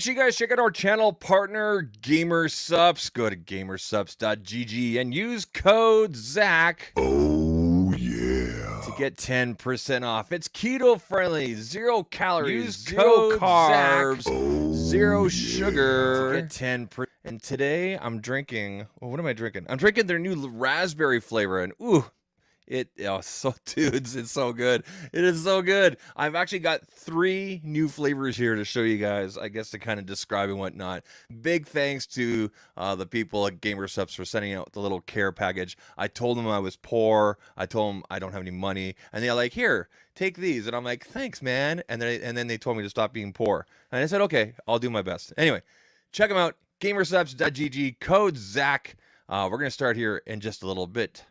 sure you guys check out our channel partner, Gamer Supps. Go to gamersupps.gg and use code ZAK. Oh, yeah. To get 10% off. It's keto friendly, 0 calories, Use 0 code carbs, ZAK. 0 sugar. To get 10%. And today I'm drinking, well, what am I drinking? I'm drinking their new raspberry flavor, and ooh, dudes, it's so good. It is so good. I've actually got 3 new flavors here to show you guys, I guess, to kind of describe and whatnot. Big thanks to the people at Gamer Supps for sending out the little care package. I told them I was poor. I told them I don't have any money, and they're like, "Here, take these." And I'm like, "Thanks, man." And then they told me to stop being poor, and I said, "Okay, I'll do my best." Anyway, check them out. Gamersupps.gg, code ZAK. We're gonna start here in just a little bit.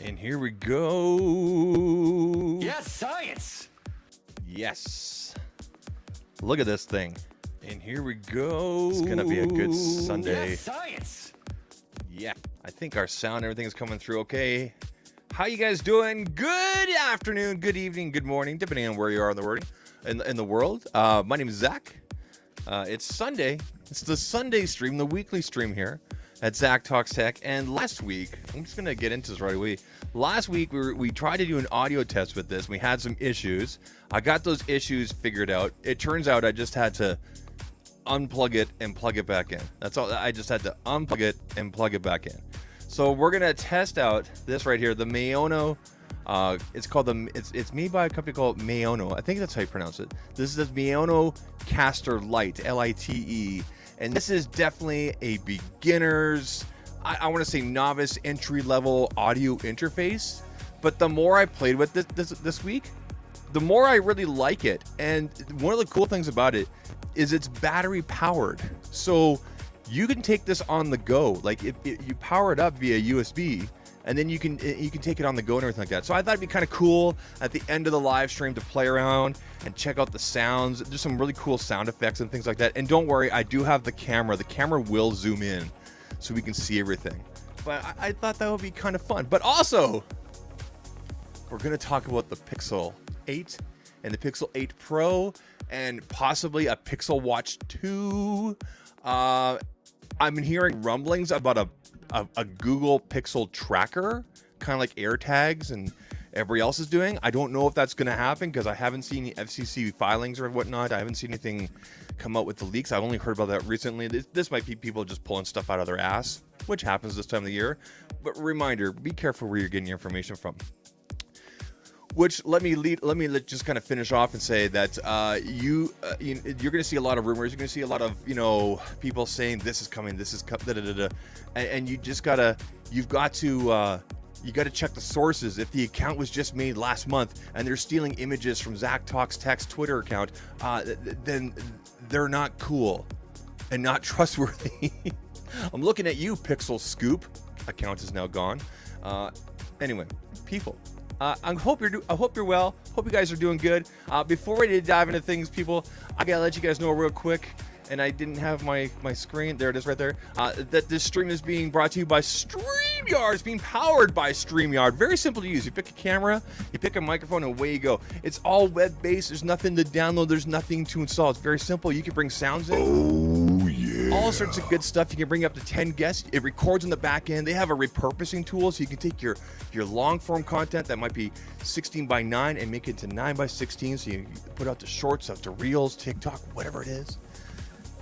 And here we go. Yes, science. Yes. Look at this thing. And here we go. It's going to be a good Sunday. Yes, science. Yeah. I think our sound, everything is coming through okay. How you guys doing? Good afternoon, good evening, good morning, depending on where you are in the world. My name is Zach. It's Sunday. It's the Sunday stream, the weekly stream here at ZAKtalks TECH. And last week, I'm just going to get into this right away. Last week, we tried to do an audio test with this. We had some issues. I got those issues figured out. It turns out I just had to unplug it and plug it back in. That's all. I just had to unplug it and plug it back in. So we're going to test out this right here, the Maono. It's made by a company called Maono. I think that's how you pronounce it. This is the Maono Maonocaster Lite, Lite. And this is definitely a beginner's, I want to say novice entry-level audio interface. But the more I played with this week, the more I really like it. And one of the cool things about it is it's battery powered. So you can take this on the go. Like if you power it up via USB, and then you can take it on the go and everything like that. So I thought it'd be kind of cool at the end of the live stream to play around and check out the sounds. There's some really cool sound effects and things like that. And don't worry, I do have the camera. The camera will zoom in so we can see everything. But I thought that would be kind of fun. But also, we're going to talk about the Pixel 8 and the Pixel 8 Pro and possibly a Pixel Watch 2. I'm hearing rumblings about a Google Pixel tracker, kind of like AirTags and everybody else is doing. I don't know if that's going to happen because I haven't seen any FCC filings or whatnot. I haven't seen anything come out with the leaks. I've only heard about that recently. This might be people just pulling stuff out of their ass, which happens this time of the year. But reminder, be careful where you're getting your information from. Which let me just kind of finish off and say that you're going to see a lot of rumors. You're going to see a lot of people saying this is coming, this is and you got to check the sources. If the account was just made last month and they're stealing images from ZAKtalks TECH's Twitter account, then they're not cool and not trustworthy. I'm looking at you, Pixel Scoop. Account is now gone. Anyway, people. I hope you're well. Hope you guys are doing good. Before we dive into things, people, I gotta let you guys know real quick. And I didn't have my screen. There it is, right there. That this stream is being brought to you by StreamYard. It's being powered by StreamYard. Very simple to use. You pick a camera, you pick a microphone, and away you go. It's all web-based. There's nothing to download. There's nothing to install. It's very simple. You can bring sounds in. Oh yeah. All sorts of good stuff. You can bring up to 10 guests. It records on the back end. They have a repurposing tool, so you can take your long form content that might be 16 by 9 and make it to 9 by 16. So you can put out to shorts, out to reels, TikTok, whatever it is.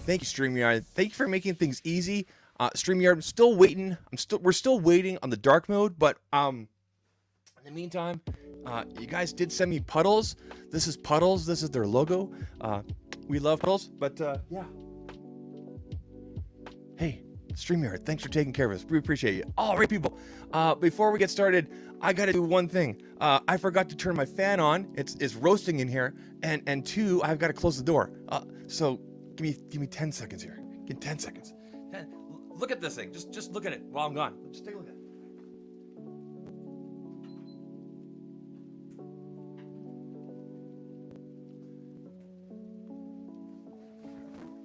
Thank you, StreamYard. Thank you for making things easy. StreamYard, I'm still waiting. We're still waiting on the dark mode, but in the meantime, you guys did send me Puddles. This is Puddles. This is their logo. We love Puddles, but yeah. Hey, StreamYard, thanks for taking care of us. We appreciate you. All right, people. Before we get started, I got to do one thing. I forgot to turn my fan on. It's roasting in here, and two, I've got to close the door. So give me 10 seconds here. Give me 10 seconds. Look at this thing. Just look at it while I'm gone. Just take a look at it.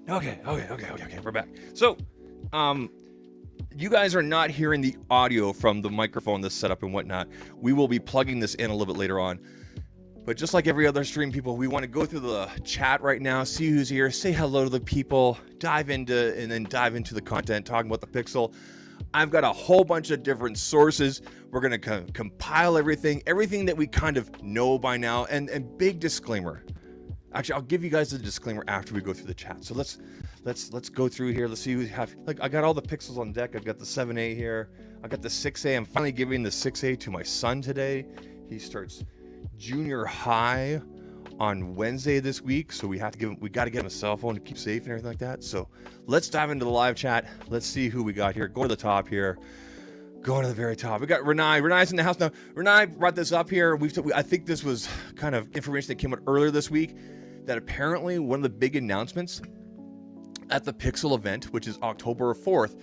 Okay. We're back. So, you guys are not hearing the audio from the microphone, this setup and whatnot. We will be plugging this in a little bit later on. But just like every other stream, people, we want to go through the chat right now, see who's here, say hello to the people, dive into the content, talking about the Pixel. I've got a whole bunch of different sources. We're going to compile everything that we kind of know by now, and big disclaimer. Actually, I'll give you guys the disclaimer after we go through the chat. So let's go through here. Let's see who we have. Like, I got all the Pixels on deck. I've got the 7A here. I got the 6A. I'm finally giving the 6A to my son today. He starts junior high on Wednesday this week, so we got to get him a cell phone to keep safe and everything like that. So let's dive into the live chat. Let's see who we got here. Go to the top here. Going to the very top. We got Renai. Renai's in the house now. Renai brought this up here. I think this was kind of information that came out earlier this week, that apparently one of the big announcements at the Pixel event, which is October 4th,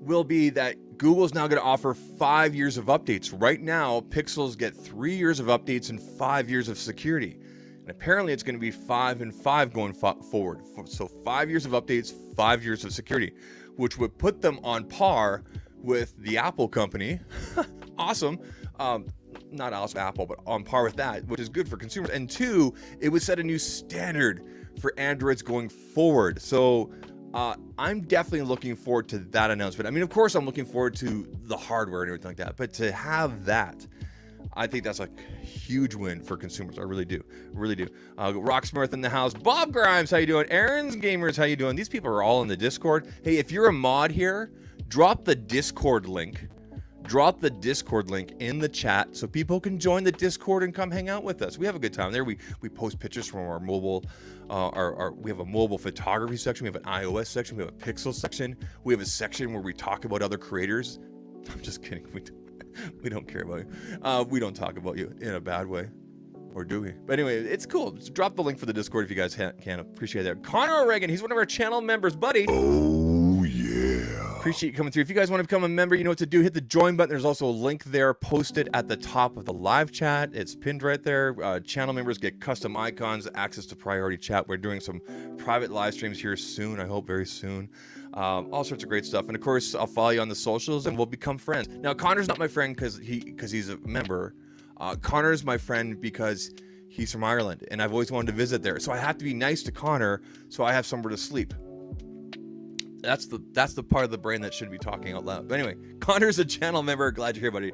will be that Google's now going to offer 5 years of updates. Right now, Pixels get 3 years of updates and 5 years of security. And apparently it's going to be 5 and 5 going forward. So 5 years of updates, 5 years of security, which would put them on par with the Apple company. Awesome. Not awesome Apple, but on par with that, which is good for consumers. And two, it would set a new standard for Androids going forward. So I'm definitely looking forward to that announcement. I mean, of course, I'm looking forward to the hardware and everything like that, but to have that, I think that's a huge win for consumers. I really do. Rocksmith in the house. Bob Grimes, how you doing? Aaron's Gamers, how you doing? These people are all in the Discord. Hey, if you're a mod here, drop the Discord link. Drop the Discord link in the chat so people can join the Discord and come hang out with us. We have a good time there. We post pictures from our mobile. We have a mobile photography section. We have an iOS section. We have a Pixel section. We have a section where we talk about other creators. I'm just kidding. We don't care about you. We don't talk about you in a bad way. Or do we? But anyway, it's cool. Just drop the link for the Discord if you guys can. Appreciate that. Connor O'Regan, he's one of our channel members, buddy. Oh, yeah. Appreciate you coming through. If you guys want to become a member, you know what to do. Hit the join button. There's also a link there posted at the top of the live chat. It's pinned right there. Channel members get custom icons, access to priority chat. We're doing some private live streams here soon. I hope very soon. All sorts of great stuff. And of course, I'll follow you on the socials and we'll become friends. Now, Connor's not my friend because he's a member. Connor's my friend because he's from Ireland and I've always wanted to visit there. So I have to be nice to Connor so I have somewhere to sleep. That's the part of the brain that should be talking out loud. But anyway, Connor's a channel member. Glad you're here, buddy.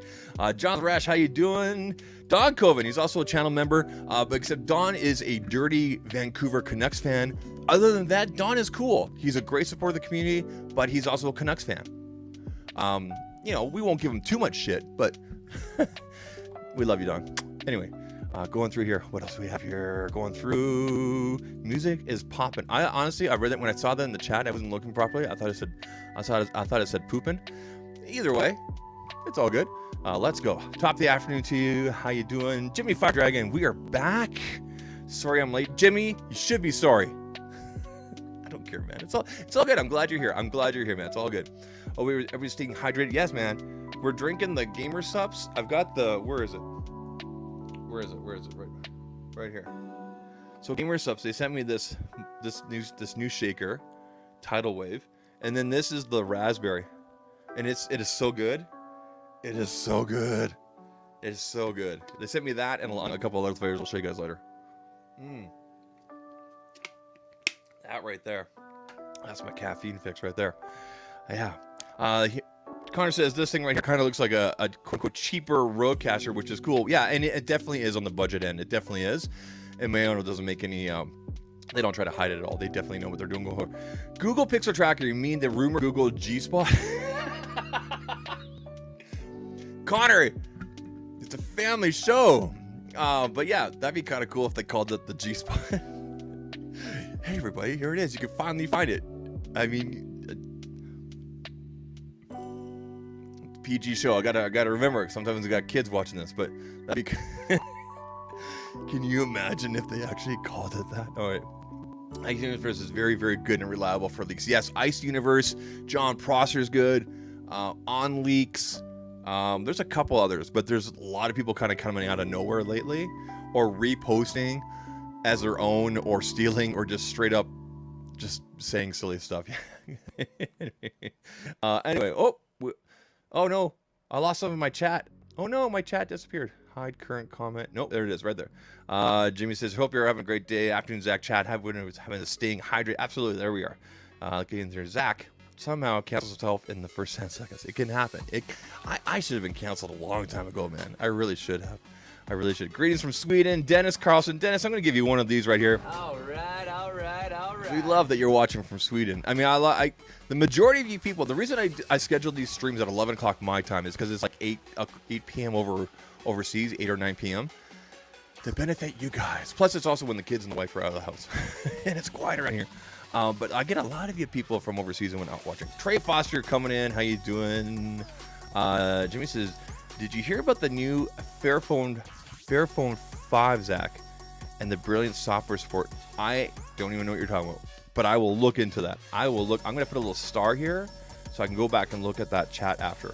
John Rash, how you doing? Don Coven, he's also a channel member. But except Don is a dirty Vancouver Canucks fan. Other than that, Don is cool. He's a great supporter of the community, but he's also a Canucks fan. We won't give him too much shit, but we love you, Don. Anyway. Going through here, what else do we have here? Going through, music is popping. I read that when I saw that in the chat. I wasn't looking properly. I thought it said pooping. Either way, it's all good. Let's go. Top of the afternoon to you. How you doing, Jimmy Fire Dragon? We are back. Sorry I'm late, Jimmy. You should be sorry. I don't care, man. It's all good. I'm glad you're here. Man. It's all good. Oh, everybody's staying hydrated. Yes, man. We're drinking the Gamer Supps. I've got the. Where is it? Right here. So Gamer Supps, they sent me this new shaker, Tidal Wave, and then this is the raspberry, and it is so good. It is so good. They sent me that and a couple other flavors. I'll show you guys later. That right there. That's my caffeine fix right there. Yeah. Connor says this thing right here kind of looks like a quote-unquote cheaper Rodecaster, which is cool. Yeah, and it definitely is on the budget end. It definitely is. And Maono doesn't make any... they don't try to hide it at all. They definitely know what they're doing. Google Pixel Tracker, you mean the rumor Google G-Spot? Connor, it's a family show. But yeah, that'd be kind of cool if they called it the G-Spot. Hey everybody, here it is. You can finally find it. I mean... PG show. I gotta remember. Sometimes we got kids watching this, but that'd be. Can you imagine if they actually called it that? All right. Ice Universe is very, very good and reliable for leaks. Yes, Ice Universe. John Prosser's good. On Leaks. There's a couple others, but there's a lot of people kind of coming out of nowhere lately, or reposting as their own, or stealing, or just straight up, just saying silly stuff. Anyway. Oh no, I lost some of my chat. Oh no, my chat disappeared. Hide current comment. Nope, there it is, right there. Jimmy says, hope you're having a great day. Afternoon, Zach. Chat, having a staying hydrated. Absolutely, there we are. Getting there. Zach somehow cancels himself in the first 10 seconds. It can happen. I should have been canceled a long time ago, man. I really should have. I really should. Greetings from Sweden, Dennis Carlson. Dennis, I'm going to give you one of these right here. All right. We love that you're watching from Sweden. I mean, the majority of you people, the reason I scheduled these streams at 11 o'clock my time is because it's like 8 p.m. overseas, 8 or 9 p.m. to benefit you guys. Plus, it's also when the kids and the wife are out of the house. And it's quiet around here. But I get a lot of you people from overseas and when out watching. Trey Foster coming in. How you doing? Jimmy says, did you hear about the new Fairphone 5, Zach? And the brilliant software support. I don't even know what you're talking about, but I will look into that. I'm going to put a little star here so I can go back and look at that chat after.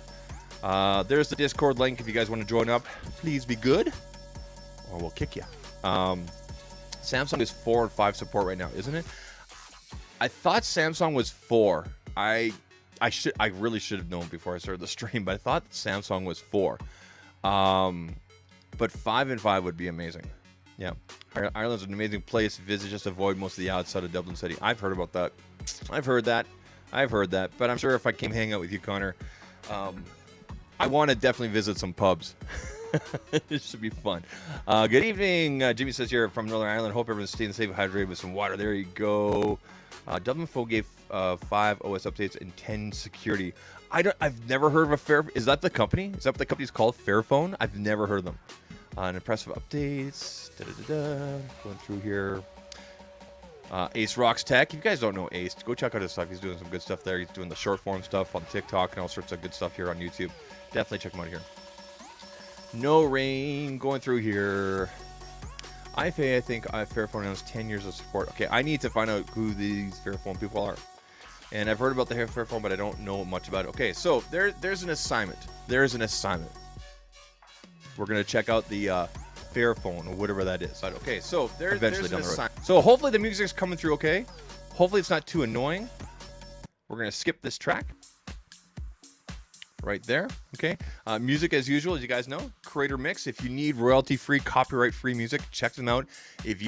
There's the Discord link if you guys want to join up. Please be good or we'll kick you. Samsung is 4 and 5 support right now, isn't it? I thought Samsung was 4. I really should have known before I started the stream, but I thought Samsung was 4. But 5 and 5 would be amazing. Yeah, Ireland's an amazing place to visit. Just avoid most of the outside of Dublin City. I've heard about that. I've heard that. But I'm sure if I came hang out with you, Connor, I want to definitely visit some pubs. It should be fun. Good evening. Jimmy says here from Northern Ireland. Hope everyone's staying safe and hydrated with some water. There you go. Dublin Folk gave 5 OS updates and 10 security. I've never heard of a Fair. Is that the company? Is that what the company's called? Fairphone? I've never heard of them. Impressive updates. Going through here. Ace Rocks Tech. If you guys don't know Ace, go check out his stuff. He's doing some good stuff there. He's doing the short form stuff on TikTok and all sorts of good stuff here on YouTube. Definitely check him out here. No Rain. Going through here. I think Fairphone has 10 years of support. Okay, I need to find out who these Fairphone people are. And I've heard about the Fairphone, but I don't know much about it. Okay, so there's an assignment. There's an assignment. We're going to check out the Fairphone or whatever that is. Okay, so there's an assignment. So hopefully the music's coming through okay. Hopefully it's not too annoying. We're going to skip this track. Right there. Okay. Music as usual, as you guys know. Creator Mix. If you need royalty-free, copyright-free music, check them out. If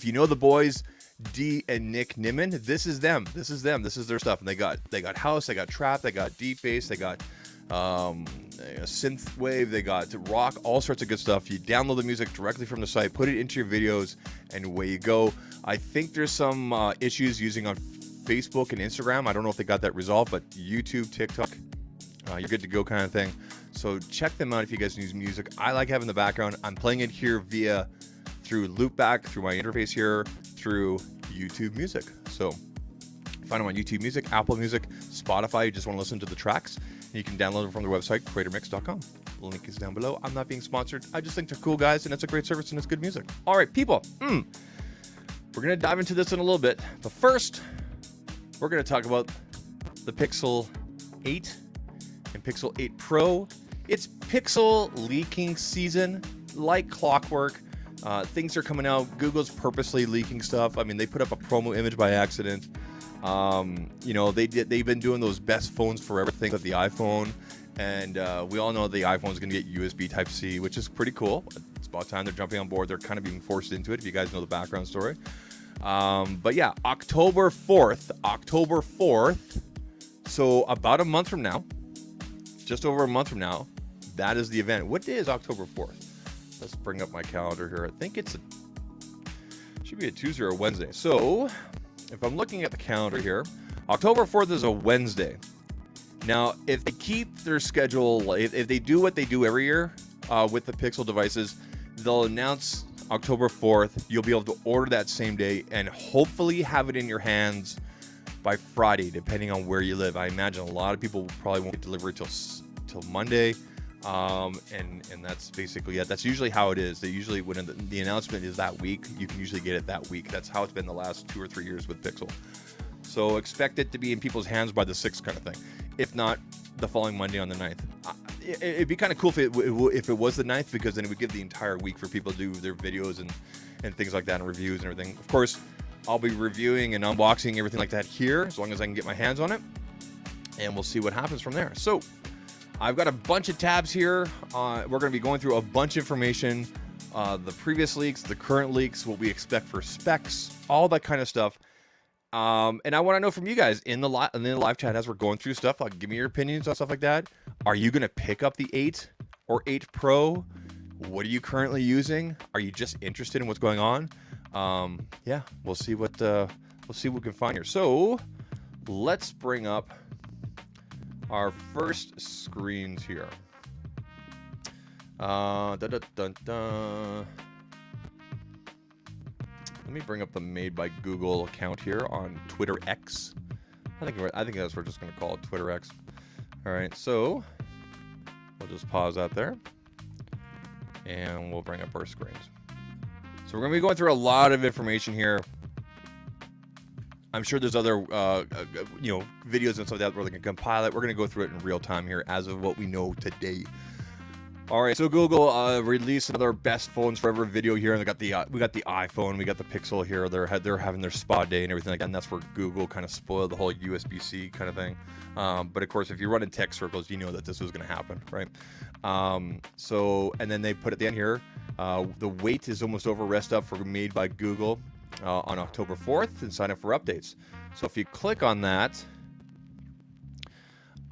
you know the boys, D and Nick Nimmin, this is them. This is their stuff. And they got house, they got trap, they got deep bass, they got synth wave, they got rock, all sorts of good stuff. You download the music directly from the site, put it into your videos, and away you go. I think there's some issues using on Facebook and Instagram. I don't know if they got that resolved, but YouTube, TikTok, you're good to go kind of thing. So check them out if you guys use music. I like having the background. I'm playing it here through loopback, through my interface here, through YouTube Music. So find them on YouTube Music, Apple Music, Spotify. You just want to listen to the tracks. You can download them from their website, creatormix.com. The link is down below. I'm not being sponsored. I just think they're cool guys, and it's a great service, and it's good music. All right, people. We're going to dive into this in a little bit. But first, we're going to talk about the Pixel 8 and Pixel 8 Pro. It's Pixel leaking season, like clockwork. Things are coming out. Google's purposely leaking stuff. I mean, they put up a promo image by accident. They've been doing those best phones forever things like the iPhone, and we all know the iPhone is going to get USB Type-C, which is pretty cool. It's about time they're jumping on board. They're kind of being forced into it, if you guys know the background story. But yeah, October 4th. So about a month from now, just over a month from now, that is the event. What day is October 4th? Let's bring up my calendar here. I think should be a Tuesday or a Wednesday. So if I'm looking at the calendar here, October 4th is a Wednesday. Now, if they keep their schedule, if they do what they do every year with the Pixel devices, they'll announce October 4th. You'll be able to order that same day and hopefully have it in your hands by Friday, depending on where you live. I imagine a lot of people probably won't get delivery till Monday. And that's basically it. That's usually how it is. They usually, when the announcement is that week, you can usually get it that week. That's how it's been the last 2 or 3 years with Pixel. So expect it to be in people's hands by the 6th kind of thing. If not, the following Monday on the 9th. It'd be kind of cool if it was the 9th, because then it would give the entire week for people to do their videos and things like that, and reviews and everything. Of course, I'll be reviewing and unboxing everything like that here, as long as I can get my hands on it. And we'll see what happens from there. So I've got a bunch of tabs here. We're going to be going through a bunch of information. The previous leaks, the current leaks, what we expect for specs, all that kind of stuff. And I want to know from you guys in the live chat as we're going through stuff. Like, give me your opinions on stuff like that. Are you going to pick up the 8 or 8 Pro? What are you currently using? Are you just interested in what's going on? Yeah, we'll see what we can find here. So let's bring up our first screens here. Let me bring up the Made by Google account here on Twitter X. I think that's what we're just going to call it, Twitter X. All right, so we'll just pause that there, and we'll bring up our screens. So we're going to be going through a lot of information here. I'm sure there's other, videos and stuff like that where they can compile it. We're going to go through it in real time here as of what we know today. All right, so Google released another best phones forever video here, and we got the iPhone, we got the Pixel here. They're having their spa day and everything like that, and that's where Google kind of spoiled the whole USB-C kind of thing. But of course, if you run in tech circles, you know that this was going to happen, right? And then they put at the end here, the wait is almost over. Rest up for Made by Google on October 4th, and sign up for updates. So if you click on that,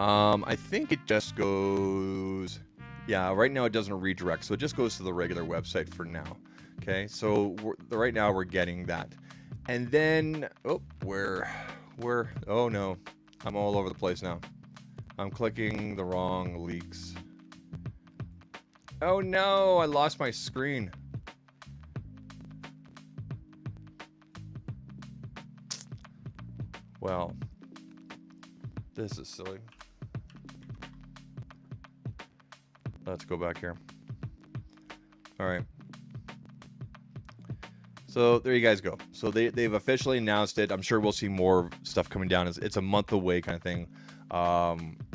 I think it just goes. Yeah, right now it doesn't redirect, so it just goes to the regular website for now. Okay, so right now we're getting that. And then, oh no, I'm all over the place now. I'm clicking the wrong leaks. Oh no, I lost my screen. Well, this is silly. Let's go back here. All right. So there you guys go. So they've officially announced it. I'm sure we'll see more stuff coming down. It's a month away kind of thing.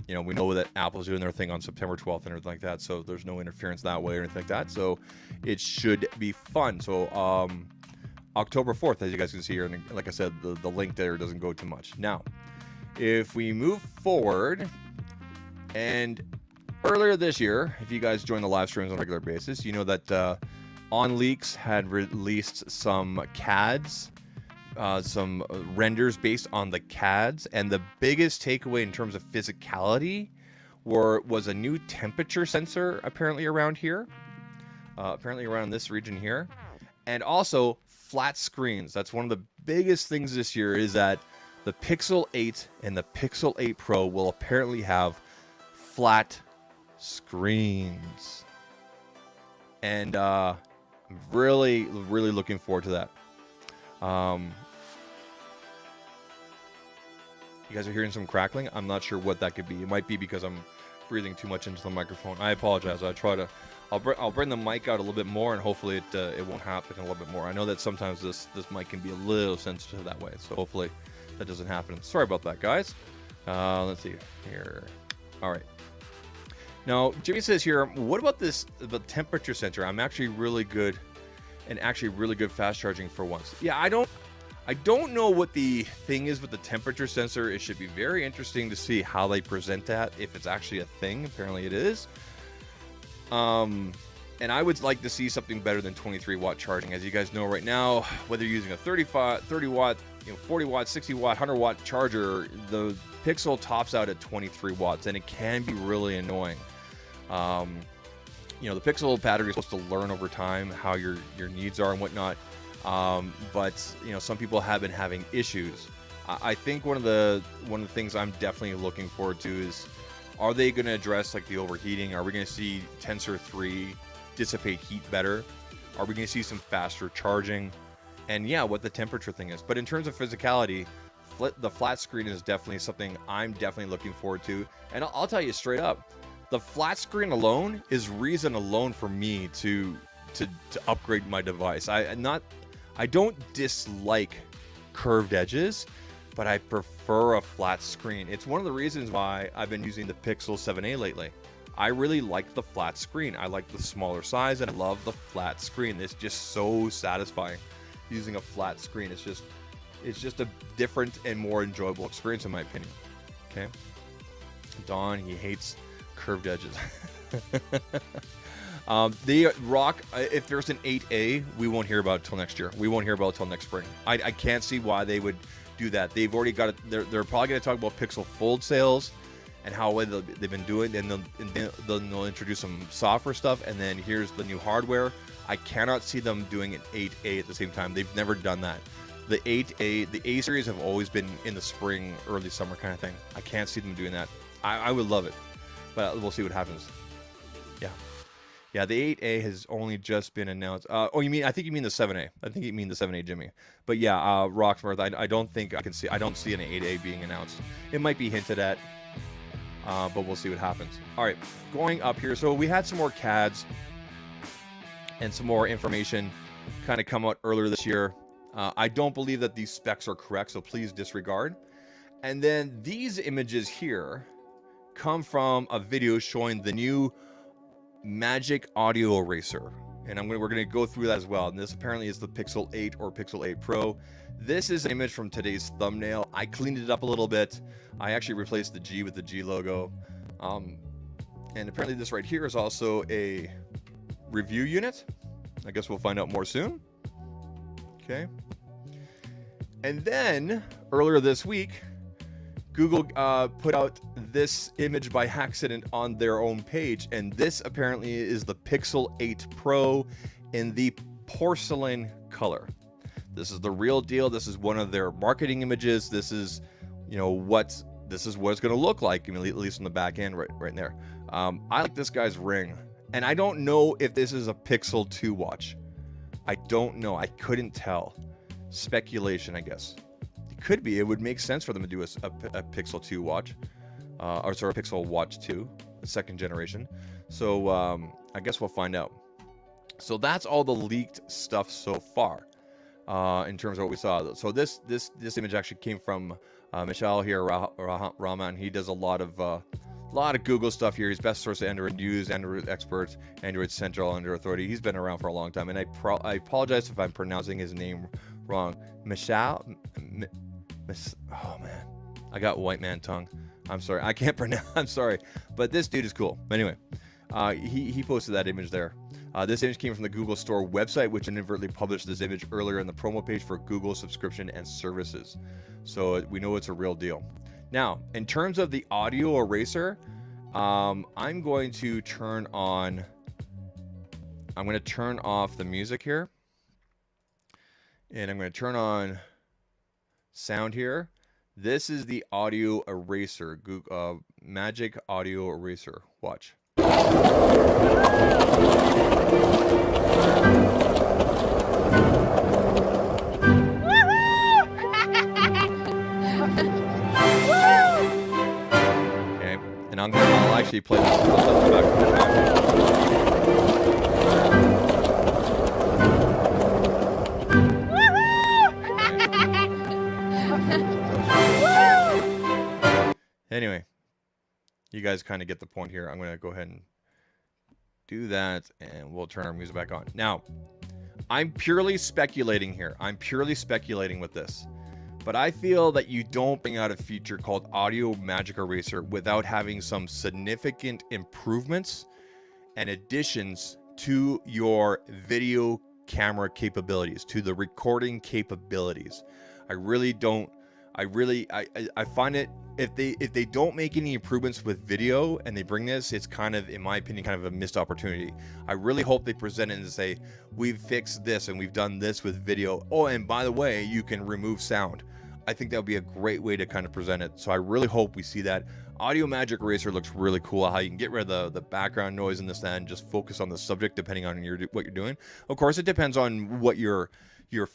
We know that Apple's doing their thing on September 12th and everything like that. So there's no interference that way or anything like that. So it should be fun. So October 4th, as you guys can see here, and like I said, the link there doesn't go too much. Now, if we move forward, and earlier this year, if you guys join the live streams on a regular basis, you know that OnLeaks had released some CADs, some renders based on the CADs, and the biggest takeaway in terms of physicality was a new temperature sensor apparently around here, apparently around this region here, and also flat screens. That's one of the biggest things this year, is that the Pixel 8 and the Pixel 8 Pro will apparently have flat screens, and I'm really looking forward to that. You guys are hearing some crackling. I'm not sure what that could be. It might be because I'm breathing too much into the microphone. I apologize. I'll bring the mic out a little bit more, and hopefully it won't happen a little bit more. I know that sometimes this mic can be a little sensitive that way, so hopefully that doesn't happen. Sorry about that, guys. Let's see here. All right. Now, Jimmy says here, what about the temperature sensor? I'm actually really good, and actually really good fast charging for once. Yeah, I don't know what the thing is with the temperature sensor. It should be very interesting to see how they present that, if it's actually a thing. Apparently it is. And I would like to see something better than 23 watt charging. As you guys know right now, whether you're using a 30 watt, 40 watt, 60 watt, 100 watt charger, the Pixel tops out at 23 watts, and it can be really annoying. The Pixel battery is supposed to learn over time how your needs are and whatnot. But some people have been having issues. I think one of the things I'm definitely looking forward to is, are they going to address like the overheating? Are we going to see Tensor 3 dissipate heat better? Are we going to see some faster charging? And yeah, what the temperature thing is. But in terms of physicality, the flat screen is definitely something I'm definitely looking forward to. And I'll tell you straight up, the flat screen alone is reason alone for me to upgrade my device. I don't dislike curved edges, but I prefer a flat screen. It's one of the reasons why I've been using the Pixel 7a lately. I really like the flat screen. I like the smaller size, and I love the flat screen. It's just so satisfying using a flat screen. It's just a different and more enjoyable experience, in my opinion. Okay, Don, he hates curved edges. They rock. If there's an 8A, we won't hear about it till next year. We won't hear about it till next spring. I can't see why they would do that. They've already got it. They're probably going to talk about Pixel Fold sales and how well they've been doing, and they'll introduce some software stuff, and then here's the new hardware. I cannot see them doing an 8A at the same time. They've never done that. The 8A, the A series have always been in the spring, early summer kind of thing. I can't see them doing that. I would love it, but we'll see what happens. Yeah, the 8A has only just been announced. I think you mean the 7A. I think you mean the 7A, Jimmy. But yeah, Rocksmith, I don't think I don't see an 8A being announced. It might be hinted at, but we'll see what happens. All right, going up here. So we had some more CADs and some more information kind of come out earlier this year. I don't believe that these specs are correct, so please disregard. And then these images here come from a video showing the new Magic Audio Eraser, and we're going to go through that as well. And this apparently is the Pixel 8 or Pixel 8 Pro. This is an image from today's thumbnail. I cleaned it up a little bit. I actually replaced the G with the G logo. And apparently this right here is also a review unit. I guess we'll find out more soon. Okay. And then earlier this week, Google put out this image by accident on their own page, and this apparently is the Pixel 8 Pro in the porcelain color. This is the real deal. This is one of their marketing images. This is, what it's going to look like. I mean, at least on the back end, right in there. I like this guy's ring, and I don't know if this is a Pixel 2 watch. I don't know. I couldn't tell. Speculation, I guess. Could be. It would make sense for them to do a Pixel 2 watch, a Pixel Watch 2, the second generation. So I guess we'll find out. So that's all the leaked stuff so far, in terms of what we saw. So this image actually came from Michelle here, Rahman. He does a lot of Google stuff here. He's best source of Android news, Android experts, Android Central, Android Authority. He's been around for a long time, and I apologize if I'm pronouncing his name wrong. Michelle. Oh man, I got white man tongue. I'm sorry, I can't pronounce. I'm sorry, but this dude is cool. Anyway, he posted that image there. This image came from the Google Store website, which inadvertently published this image earlier in the promo page for Google subscription and services. So we know it's a real deal. Now, in terms of the audio eraser, I'm going to turn off the music here, and I'm going to turn on sound here. This is the audio eraser, Google Magic Audio Eraser. Watch. Okay, and I'll actually play this. I'll play this back. Anyway, you guys kind of get the point here. I'm going to go ahead and do that, and we'll turn our music back on. Now, I'm purely speculating here. I'm purely speculating with this. But I feel that you don't bring out a feature called Audio Magic Eraser without having some significant improvements and additions to your video camera capabilities, to the recording capabilities. I find it, if they don't make any improvements with video and they bring this, it's kind of, in my opinion, kind of a missed opportunity. I really hope they present it and say, we've fixed this and we've done this with video. Oh, and by the way, you can remove sound. I think that would be a great way to kind of present it. So I really hope we see that. Audio Magic Eraser looks really cool, how you can get rid of the background noise and this and just focus on the subject depending on what you're doing. Of course, it depends on what your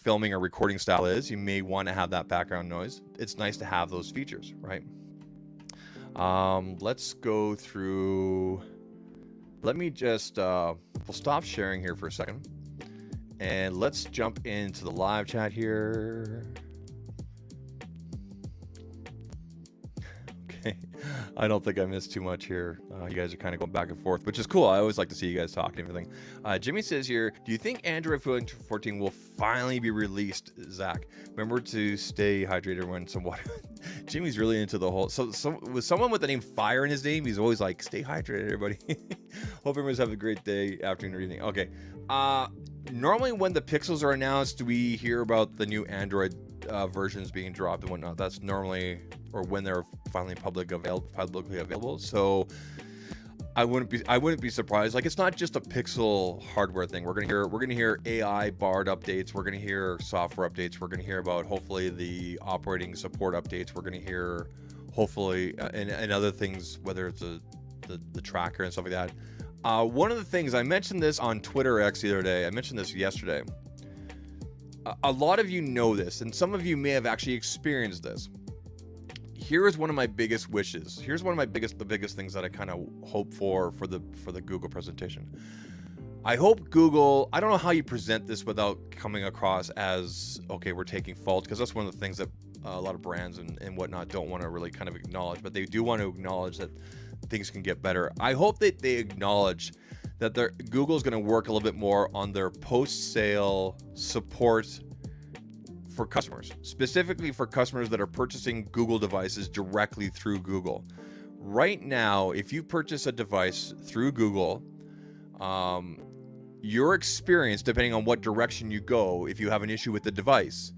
filming or recording style is. You may want to have that background noise. It's nice to have those features, right? Let's go through. Let me just we'll stop sharing here for a second, and let's jump into the live chat here. Okay, I don't think I missed too much here. You guys are kind of going back and forth, which is cool. I always like to see you guys talk and everything. Jimmy says here, do you think Android 14 will finally be released, Zach? Remember to stay hydrated when some water. Jimmy's really into the whole. So with someone with the name Fire in his name, he's always like, stay hydrated, everybody. Hope everyone's having a great day, afternoon, or evening. Okay. Normally when the Pixels are announced, we hear about the new Android versions being dropped and whatnot. That's normally, or when they're finally publicly available. So I wouldn't be surprised. Like, it's not just a Pixel hardware thing. We're gonna hear AI barred updates. We're gonna hear software updates. We're gonna hear about hopefully the operating support updates. We're gonna hear hopefully and other things, whether it's the tracker and stuff like that. One of the things I mentioned this on Twitter X the other day. I mentioned this yesterday. A lot of you know this, and some of you may have actually experienced this. Here is one of my biggest wishes. Here's one of my the biggest things that I kind of hope for the Google presentation. I hope Google, I don't know how you present this without coming across as, okay, we're taking fault, because that's one of the things that a lot of brands and whatnot don't want to really kind of acknowledge, but they do want to acknowledge that things can get better. I hope that they acknowledge that Google's going to work a little bit more on their post-sale support for customers, specifically for customers that are purchasing Google devices directly through Google. Right now, if you purchase a device through Google, your experience, depending on what direction you go, if you have an issue with the device,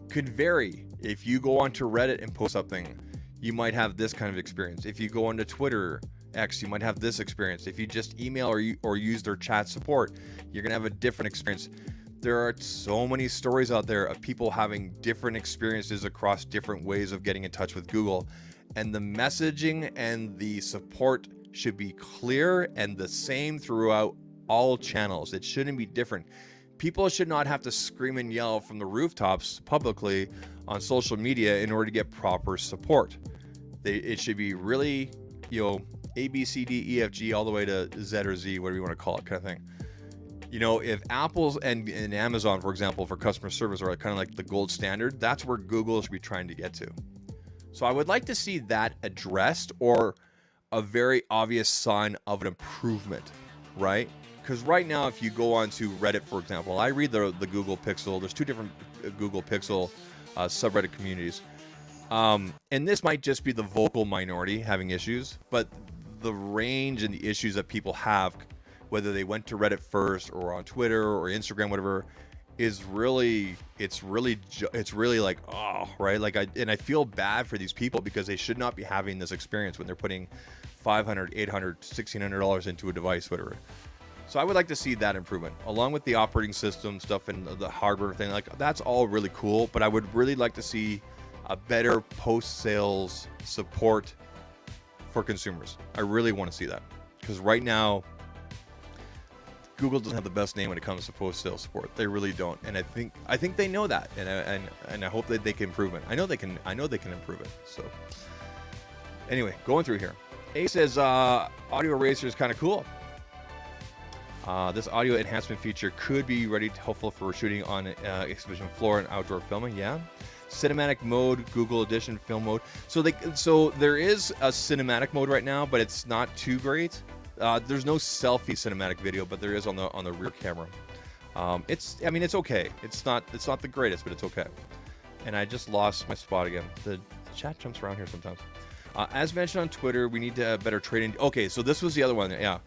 could vary. If you go onto Reddit and post something, you might have this kind of experience. If you go onto Twitter X, you might have this experience. If you just email or use their chat support, you're gonna have a different experience. There are so many stories out there of people having different experiences across different ways of getting in touch with Google, and the messaging and the support should be clear and the same throughout all channels. It shouldn't be different. People should not have to scream and yell from the rooftops publicly on social media in order to get proper support. It should be really, A, B, C, D, E, F, G, all the way to Z or Z, whatever you want to call it, kind of thing. If Apple's and Amazon, for example, for customer service are kind of like the gold standard, that's where Google should be trying to get to. So I would like to see that addressed, or a very obvious sign of an improvement, right? Because right now, if you go onto Reddit, for example, I read the Google Pixel. There's two different Google Pixel subreddit communities. And this might just be the vocal minority having issues, but the range and the issues that people have, whether they went to Reddit first or on Twitter or Instagram, whatever, is really, it's really like, oh, right? Like I feel bad for these people, because they should not be having this experience when they're putting $500, $800, $1,600 into a device, whatever. So I would like to see that improvement, along with the operating system stuff and the hardware thing. Like, that's all really cool, but I would really like to see a better post-sales support for consumers. I really want to see that, because right now, Google doesn't have the best name when it comes to post-sale support. They really don't, and I think they know that, and I hope that they can improve it. I know they can improve it. So anyway, going through here, A says audio eraser is kind of cool. This audio enhancement feature could be ready, helpful for shooting on exhibition floor and outdoor filming. Yeah. Cinematic mode, Google Edition film mode. So there is a cinematic mode right now, but it's not too great. There's no selfie cinematic video, but there is on the rear camera. It's okay. It's not the greatest, but it's okay. And I just lost my spot again. The chat jumps around here sometimes. As mentioned on Twitter, we need to better trading. Okay, so this was the other one. Yeah.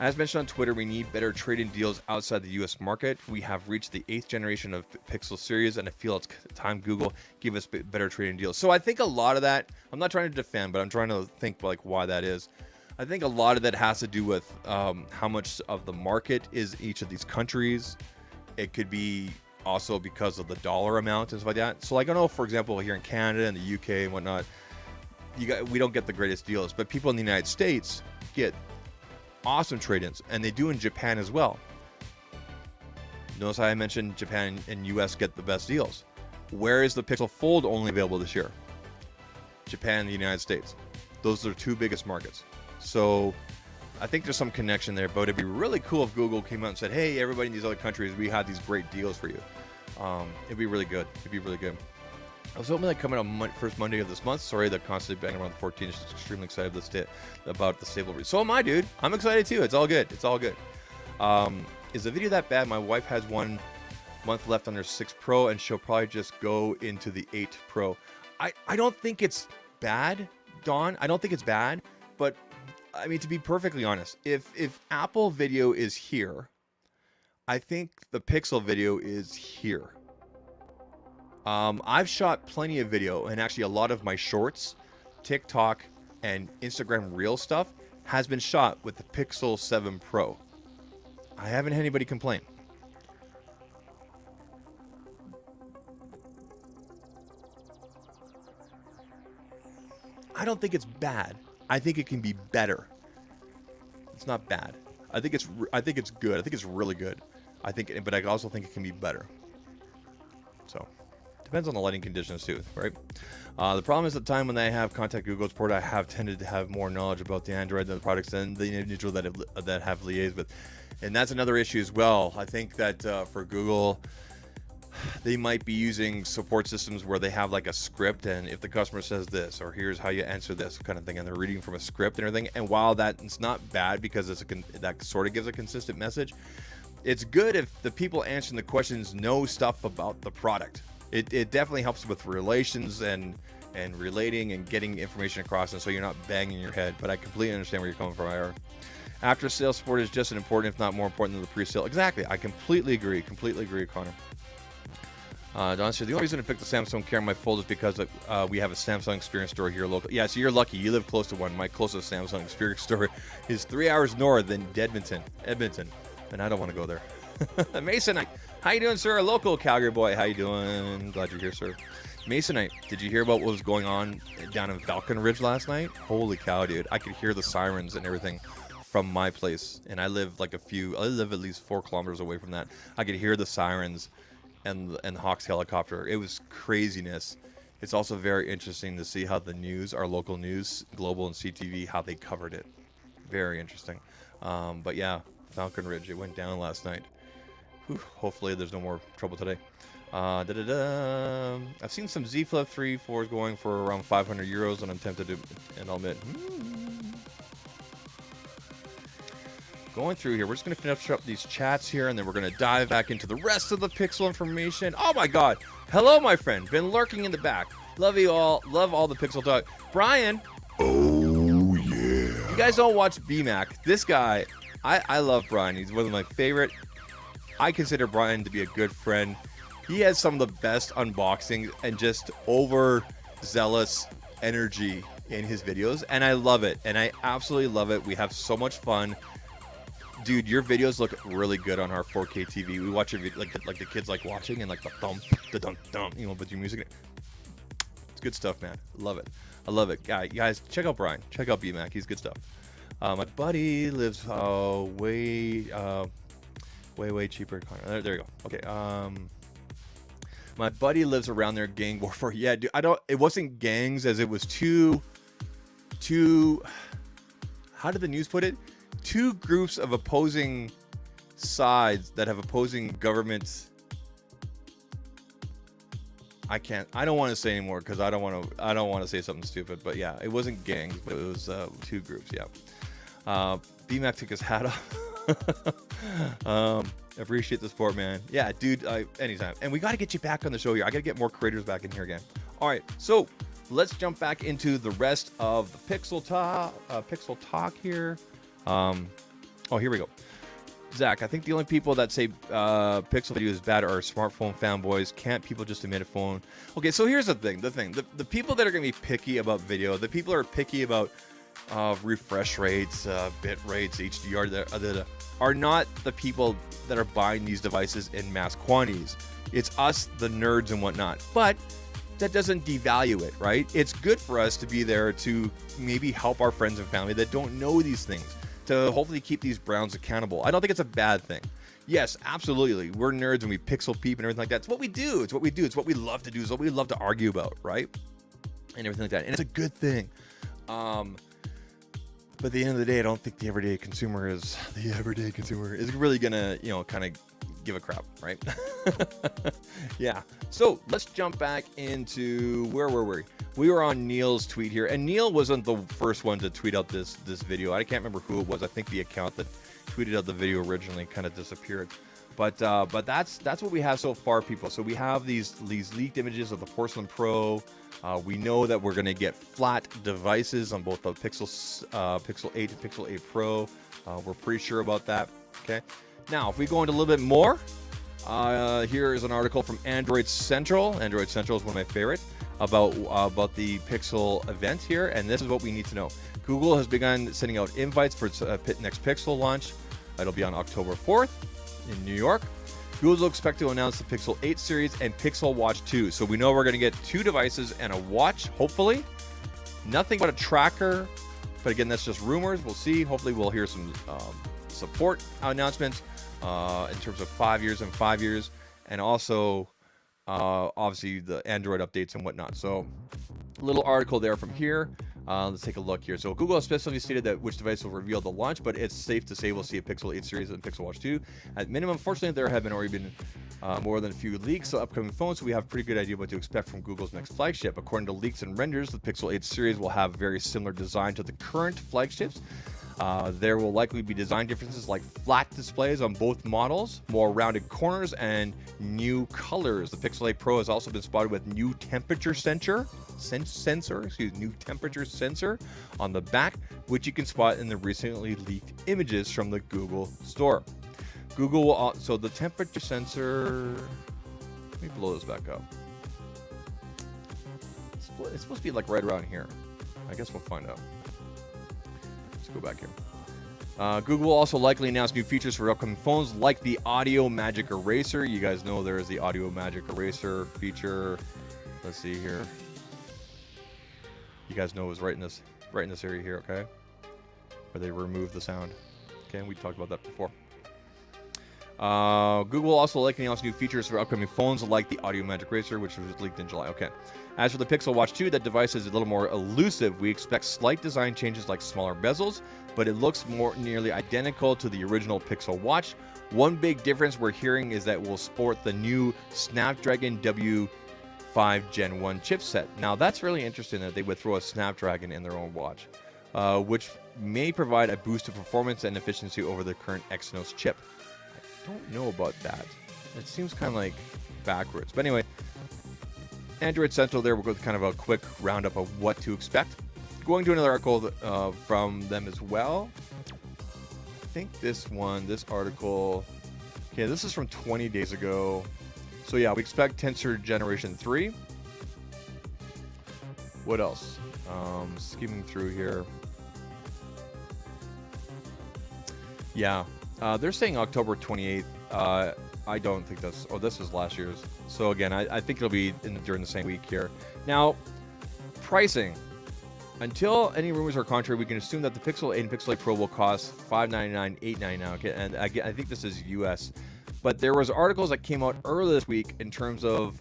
As mentioned on Twitter, we need better trade-in deals outside the US market. We have reached the 8th generation of Pixel series, and I feel it's time Google give us better trade-in deals. So I think a lot of that, I'm not trying to defend, but I'm trying to think like why that is. I think a lot of that has to do with how much of the market is each of these countries. It could be also because of the dollar amount and stuff like that. So like I know, for example, here in Canada and the UK and whatnot, we don't get the greatest deals, but people in the United States get awesome trade-ins, and they do in Japan as well. Notice how I mentioned Japan and US get the best deals. Where is the Pixel Fold only available this year? Japan and the United States. Those are the two biggest markets. So I think there's some connection there, but it'd be really cool if Google came out and said, hey, everybody in these other countries, we have these great deals for you. It'd be really good. It'd be really good. I was hoping that coming out first Monday of this month. Sorry, that constantly banging around the 14. Just extremely excited about the stable. So am I, dude. I'm excited too. It's all good. It's all good. Is the video that bad? My wife has 1 month left on her 6 Pro, and she'll probably just go into the 8 Pro. I don't think it's bad, Dawn. I don't think it's bad, but I mean, to be perfectly honest, if Apple video is here, I think the Pixel video is here. I've shot plenty of video, and actually a lot of my shorts, TikTok, and Instagram Reel stuff has been shot with the Pixel 7 Pro. I haven't had anybody complain. I don't think it's bad. I think it can be better. It's not bad. I think it's good. I think it's really good. But I also think it can be better. So. Depends on the lighting conditions too, right? The problem is at the time when I have contact Google support, I have tended to have more knowledge about the Android and the products than the individual that have liaised with, and that's another issue as well. I think that for Google, they might be using support systems where they have like a script, and if the customer says this, or here's how you answer this kind of thing, and they're reading from a script and everything. And while it's not bad because that sort of gives a consistent message, it's good if the people answering the questions know stuff about the product. It definitely helps with relations and relating and getting information across, and so you're not banging your head. But I completely understand where you're coming from, IR. After sales support is just as important, if not more important, than the pre-sale. Exactly. I completely agree. Completely agree, Connor. Don said, the only reason I picked the Samsung camera on my Fold is because we have a Samsung Experience store here local. Yeah, so you're lucky. You live close to one. My closest Samsung Experience store is 3 hours north in Edmonton, and I don't want to go there. Masonite, how you doing, sir? A local Calgary boy, how you doing? Glad you're here, sir. Masonite, did you hear about what was going on down in Falcon Ridge last night? Holy cow, dude! I could hear the sirens and everything from my place, and I live at least 4 kilometers away from that. I could hear the sirens and Hawk's helicopter. It was craziness. It's also very interesting to see how the news, our local news, Global and CTV, how they covered it. Very interesting. But yeah, Falcon Ridge, it went down last night. Whew, hopefully there's no more trouble today. I've seen some Z Flip 3.4s going for around 500 euros, and I'm tempted to, and I'll admit, going through here, we're just going to finish up these chats here, and then we're going to dive back into the rest of the Pixel information. Oh my God. Hello, my friend. Been lurking in the back. Love you all. Love all the Pixel talk. Brian. Oh, yeah. You guys don't watch BMAC. This guy, I love Brian. He's one of my favorite. I consider Brian to be a good friend. He has some of the best unboxings and just overzealous energy in his videos, and I love it. And I absolutely love it. We have so much fun. Dude, your videos look really good on our 4K TV. We watch your video like the kids like watching, and like the thump, the dunk, you know, with your music. It's good stuff, man. Love it. I love it. Guys, check out Brian. Check out BMAC. He's good stuff. My buddy lives way cheaper. There you go. Okay. My buddy lives around there, gang warfare. Yeah, dude. It wasn't gangs, as it was two. How did the news put it? 2 groups of opposing sides that have opposing governments. I don't want to say anymore because I don't want to say something stupid. But yeah, it wasn't gangs, but it was 2 groups. Yeah. BMAC took his hat off. Appreciate the support, man. Yeah, dude. Anytime. And we got to get you back on the show here. I got to get more creators back in here again. All right, so let's jump back into the rest of the Pixel talk here. Oh, here we go. Zach, I think the only people that say Pixel video is bad are smartphone fanboys. Can't people just admit a phone? Okay, so here's the thing. The people that are going to be picky about video, the people that are picky about refresh rates, bit rates, HDR, are not the people that are buying these devices in mass quantities. It's us, the nerds and whatnot. But that doesn't devalue it, right? It's good for us to be there to maybe help our friends and family that don't know these things, to hopefully keep these Browns accountable. I don't think it's a bad thing. Yes, absolutely. We're nerds and we pixel peep and everything like that. It's what we do. It's what we do. It's what we love to do. It's what we love to argue about, right? And everything like that. And it's a good thing. But at the end of the day, I don't think the everyday consumer is really gonna, kind of give a crap, right? Yeah. So let's jump back into where were we? We were on Neil's tweet here, and Neil wasn't the first one to tweet out this video. I can't remember who it was. I think the account that tweeted out the video originally kind of disappeared. But that's what we have so far, people. So we have these leaked images of the Porcelain Pro. We know that we're going to get flat devices on both the Pixel 8 and Pixel 8 Pro. We're pretty sure about that. Okay. Now, if we go into a little bit more, here is an article from Android Central. Android Central is one of my favorites about the Pixel event here, and this is what we need to know. Google has begun sending out invites for its next Pixel launch. It'll be on October 4th in New York. Google will expect to announce the Pixel 8 series and Pixel Watch 2. So we know we're going to get two devices and a watch, hopefully. Nothing but a tracker. But again, that's just rumors. We'll see. Hopefully we'll hear some support announcements in terms of 5 years and 5 years. And also, obviously, the Android updates and whatnot. So a little article there from here. Let's take a look here. So Google has specifically stated that which device will reveal the launch, but it's safe to say we'll see a Pixel 8 series and Pixel Watch 2. At minimum, unfortunately, there have already been more than a few leaks of upcoming phones, so we have a pretty good idea what to expect from Google's next flagship. According to leaks and renders, the Pixel 8 series will have very similar design to the current flagships. There will likely be design differences like flat displays on both models, more rounded corners, and new colors. The Pixel 8 Pro has also been spotted with new temperature sensor on the back, which you can spot in the recently leaked images from the Google store. Google will so the temperature sensor. Let me blow this back up. It's supposed to be like right around here. I guess we'll find out. Let's go back here. Google will also likely announce new features for upcoming phones, like the Audio Magic Eraser. You guys know there is the Audio Magic Eraser feature. Let's see here. You guys know it was right in this area here, okay? Where they remove the sound. Okay, we talked about that before. Google will also likely announce new features for upcoming phones, like the Audio Magic Eraser, which was leaked in July. Okay. As for the Pixel Watch 2, that device is a little more elusive. We expect slight design changes like smaller bezels, but it looks more nearly identical to the original Pixel Watch. One big difference we're hearing is that we'll sport the new Snapdragon W5 Gen 1 chipset. Now, that's really interesting that they would throw a Snapdragon in their own watch, which may provide a boost of performance and efficiency over the current Exynos chip. I don't know about that. It seems kind of like backwards. But anyway, Android Central there, we'll go with kind of a quick roundup of what to expect. Going to another article from them as well. I think this article, okay, this is from 20 days ago. So yeah, we expect Tensor Generation 3. What else? Skimming through here. Yeah, they're saying October 28th. I don't think that's... Oh, this is last year's. So again, I think it'll be during the same week here. Now, pricing. Until any rumors are contrary, we can assume that the Pixel 8 and Pixel 8 Pro will cost $599, $899. Okay, and again, I think this is US. But there was articles that came out earlier this week in terms of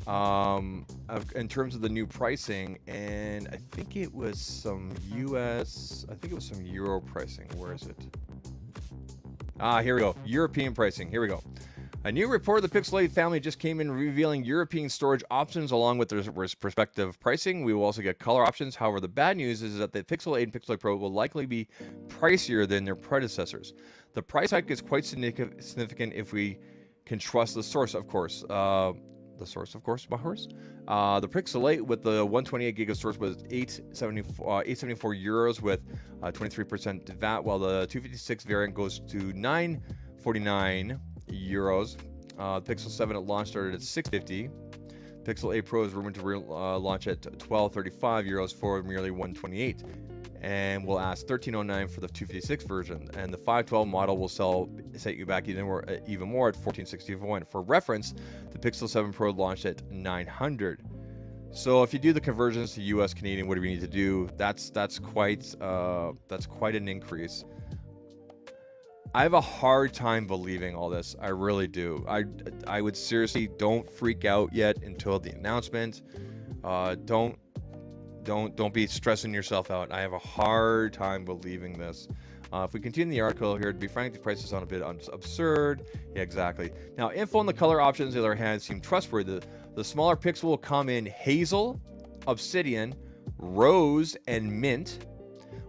the new pricing, and I think it was some US. I think it was some Euro pricing. Where is it? Here we go. European pricing. Here we go. A new report of the Pixel 8 family just came in revealing European storage options along with their respective pricing. We will also get color options. However, the bad news is that the Pixel 8 and Pixel 8 Pro will likely be pricier than their predecessors. The price hike is quite significant if we can trust the source, of course. the source, of course, my horse. The Pixel 8 with the 128 gig of storage was 874 euros with 23% VAT, while the 256 variant goes to 949 euros. Pixel 7 at launch started at 650. Pixel 8 Pro is rumored to launch at 1235 euros for merely 128, and will ask 1309 for the 256 version. And the 512 model will set you back even more at 1461. For reference, the Pixel 7 Pro launched at 900. So if you do the conversions to US Canadian, what do we need to do? That's quite an increase. I have a hard time believing all this. I really do. I would seriously, don't freak out yet until the announcement. Don't be stressing yourself out. I have a hard time believing this. If we continue the article here, to be frank, the prices sound a bit absurd. Yeah, exactly. Now, info on the color options, on the other hand, seem trustworthy. The smaller Pixel will come in hazel, obsidian, rose, and mint,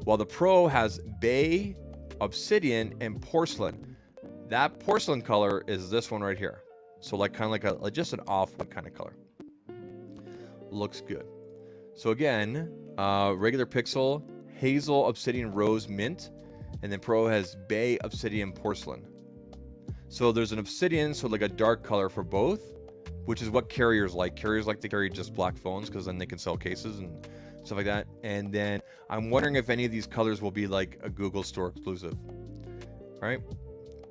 while the Pro has bay, obsidian, and porcelain. That porcelain color is this one right here. So like kind of like just an off-white kind of color. Looks good. So again, regular Pixel, hazel, obsidian, rose, mint, and then Pro has bay, obsidian, porcelain. So there's an obsidian, so like a dark color for both, which is what carriers like. Carriers like to carry just black phones because then they can sell cases and stuff like that. And then I'm wondering if any of these colors will be like a Google Store exclusive. All right.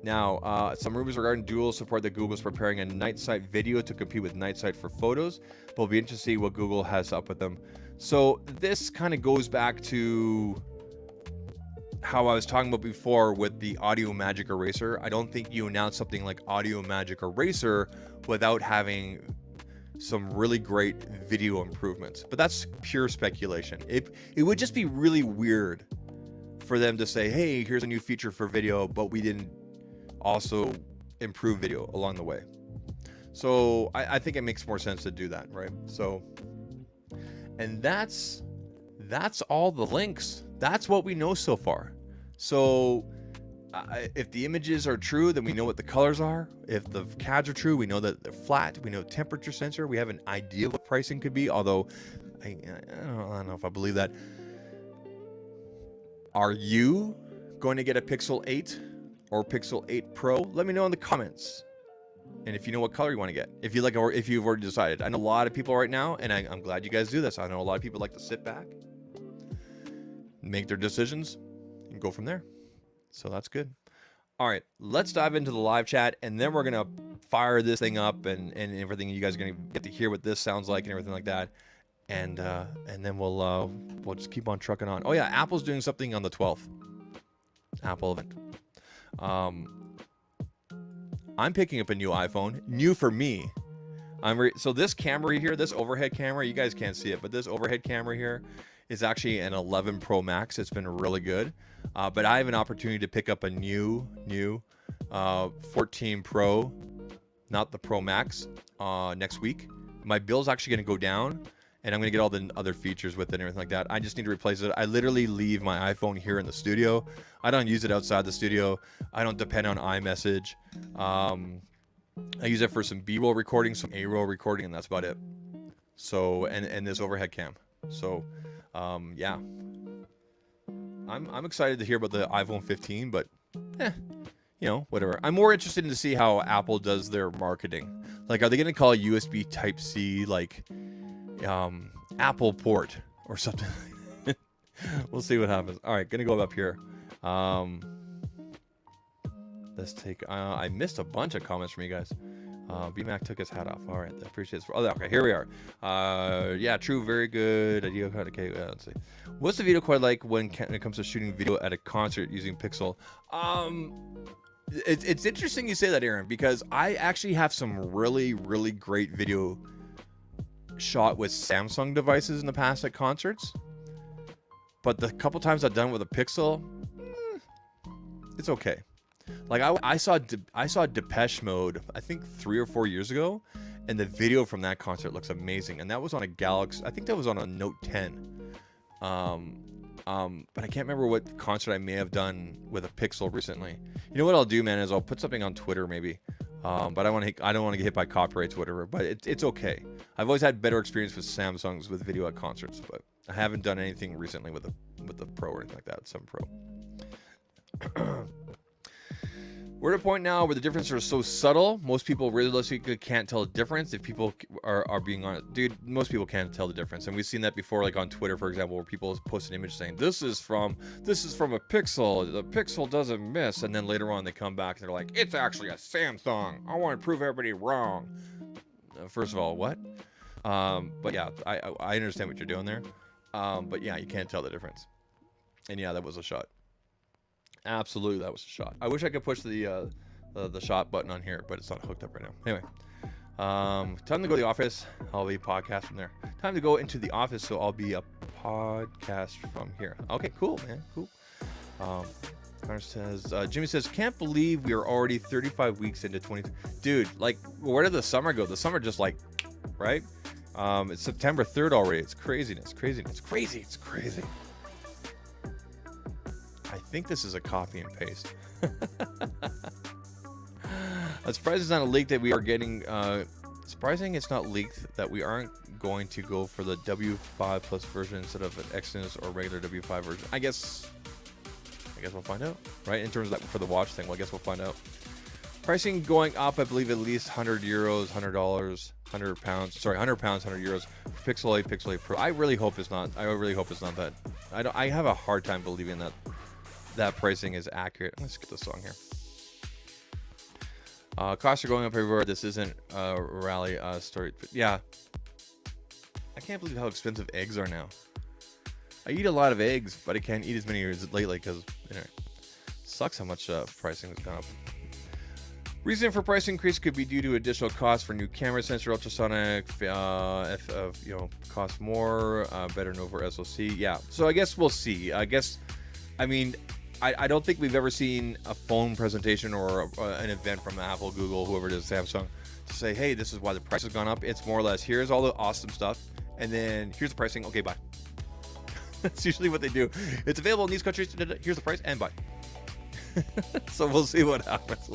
Now, some rumors regarding Dual support that Google's preparing a night sight video to compete with night sight for photos. But it'll be interesting to see what Google has up with them. So this kind of goes back to how I was talking about before with the Audio Magic Eraser. I don't think you announce something like Audio Magic Eraser without having some really great video improvements. But that's pure speculation. It would just be really weird for them to say, hey, here's a new feature for video, but we didn't also improve video along the way. So I think it makes more sense to do that, right? So, and that's all the links. That's what we know so far. So if the images are true, then we know what the colors are. If the CADs are true, we know that they're flat. We know temperature sensor. We have an idea what pricing could be, although I don't know if I believe that. Are you going to get a Pixel 8 or Pixel 8 Pro? Let me know in the comments. And if you know what color you want to get, if you like, or if you've already decided. I know a lot of people right now, and I'm glad you guys do this. I know a lot of people like to sit back, make their decisions, and go from there. So that's good. All right, let's dive into the live chat, and then we're gonna fire this thing up and everything. You guys are gonna get to hear what this sounds like and everything like that, and then we'll just keep on trucking on. Oh yeah, Apple's doing something on the 12th. Apple event. I'm picking up a new iPhone, new for me. So this camera here, this overhead camera, you guys can't see it, but this overhead camera here is actually an 11 Pro Max. It's been really good. But I have an opportunity to pick up a new 14 Pro, not the Pro Max, next week. My bill's actually going to go down, and I'm going to get all the other features with it and everything like that. I just need to replace it. I literally leave my iPhone here in the studio. I don't use it outside the studio. I don't depend on iMessage. I use it for some B-roll recording, some A-roll recording, and that's about it. So, and this overhead cam. So, yeah. I'm excited to hear about the iPhone 15, but you know, whatever. I'm more interested in to see how Apple does their marketing. Like, are they going to call USB Type-C like Apple port or something? We'll see what happens. All right, gonna go up here. Let's take. I missed a bunch of comments from you guys. BMac took his hat off. All right, I appreciate it. Oh, okay, here we are. Yeah, true, very good idea. Okay, let's see. What's the video quality like when it comes to shooting video at a concert using Pixel? It's interesting you say that, Aaron, because I actually have some really, really great video shot with Samsung devices in the past at concerts. But the couple times I've done with a Pixel, it's okay. Like I saw Depeche Mode, I think 3 or 4 years ago, and the video from that concert looks amazing. And that was on a Galaxy, I think that was on a Note 10. But I can't remember what concert I may have done with a Pixel recently. You know what I'll do, man, is I'll put something on Twitter maybe. But I don't want to get hit by copyrights or whatever. But it's okay. I've always had better experience with Samsungs with video at concerts, but I haven't done anything recently with the Pro or anything like that. 7 Pro. We're at a point now where the differences are so subtle, most people realistically can't tell the difference. If people are being honest, dude, most people can't tell the difference, and we've seen that before, like on Twitter, for example, where people post an image saying this is from a Pixel, the Pixel doesn't miss, and then later on they come back and they're like, it's actually a Samsung. I want to prove everybody wrong. First of all, what? But yeah, I understand what you're doing there. But yeah, you can't tell the difference. And yeah, that was a shot. Absolutely, that was a shot. I wish I could push the shot button on here, but it's not hooked up right now. Anyway, time to go to the office. I'll be podcast from there. Time to go into the office, so I'll be a podcast from here. Okay, cool, man, cool. Connor says, Jimmy says, can't believe we are already 35 weeks into 20. Dude, like, where did the summer go? The summer just like, right? It's September 3rd already. It's craziness, crazy. I think this is a copy and paste. I'm surprised it's not a leak that we are getting. Surprising it's not leaked that we aren't going to go for the W5 Plus version instead of an Exynos or regular W5 version. I guess we'll find out, right? In terms of that for the watch thing, well, I guess we'll find out. Pricing going up, I believe, at least €100, $100, £100. Sorry, €100, €100 for Pixel 8, Pixel 8 Pro. I really hope it's not. I really hope it's not that. I have a hard time believing that pricing is accurate. Let's get the song here. Costs are going up everywhere. This isn't a rally story. But yeah, I can't believe how expensive eggs are now. I eat a lot of eggs, but I can't eat as many as lately because sucks how much pricing has gone up. Reason for price increase could be due to additional costs for new camera sensor, ultrasonic, cost more, better Nova SoC. Yeah, so I guess we'll see. I don't think we've ever seen a phone presentation or an event from Apple, Google, whoever it is, Samsung, to say, hey, this is why the price has gone up. It's more or less, here's all the awesome stuff, and then here's the pricing. Okay, bye. That's usually what they do. It's available in these countries. Here's the price, and bye. So we'll see what happens.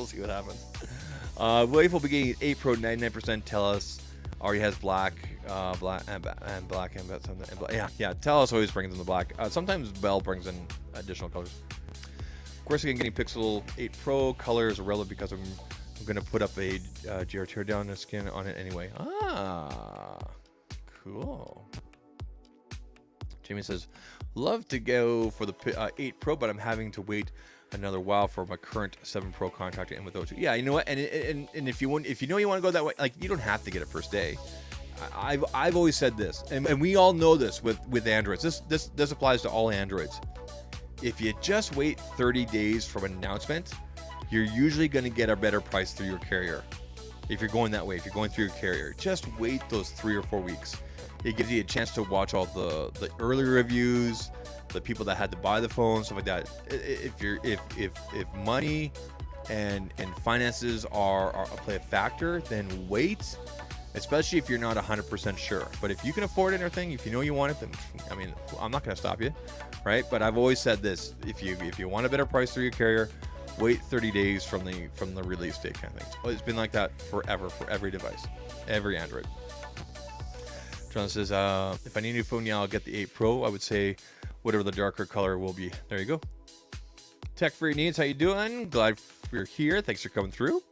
Wave will be getting 8 Pro 99%. TELUS already has black and black. Yeah. TELUS always brings in the black. Sometimes Bell brings in additional colors. Of course, again, getting Pixel 8 Pro color is irrelevant because I'm going to put up a GR teardown skin on it anyway. Cool. Jamie says, love to go for the 8 Pro, but I'm having to wait another while for my current 7 Pro contract to end with O2. Yeah, you know what? And if you want to go that way, like, you don't have to get it first day. I've always said this, and we all know this with Androids. This applies to all Androids. If you just wait 30 days from an announcement, you're usually going to get a better price through your carrier. If you're going that way, if you're going through your carrier, just wait those 3 or 4 weeks. It gives you a chance to watch all the early reviews, the people that had to buy the phone, stuff like that. If money and finances are play a factor, then wait. Especially if you're not 100% sure. But if you can afford it and everything, if you know you want it, then I mean, I'm not going to stop you, right? But I've always said this: if you want a better price through your carrier, wait 30 days from the release date, kind of thing. It's been like that forever for every device, every Android. John says, if I need a new phone, yeah, I'll get the 8 Pro. I would say whatever the darker color will be. There you go. Tech Free Needs, how you doing? Glad you're here. Thanks for coming through.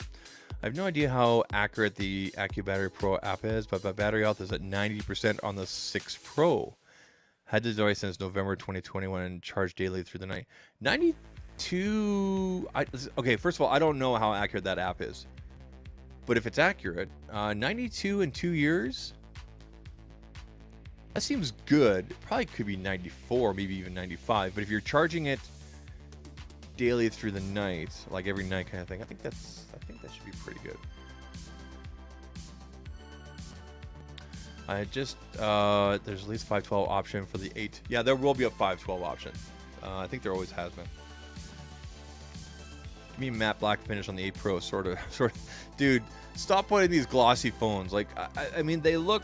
I have no idea how accurate the AccuBattery Pro app is, but my battery health is at 90% on the 6 Pro. Had the device since November 2021 and charged daily through the night. 92... okay, first of all, I don't know how accurate that app is. But if it's accurate, 92 in 2 years... that seems good. Probably could be 94, maybe even 95. But if you're charging it daily through the night, like every night kind of thing, I think that should be pretty good. I just there's at least 512 option for the 8. Yeah, there will be a 512 option. I think there always has been. Give me matte black finish on the 8 Pro, sort of. Dude, stop putting these glossy phones. Like, I mean, they look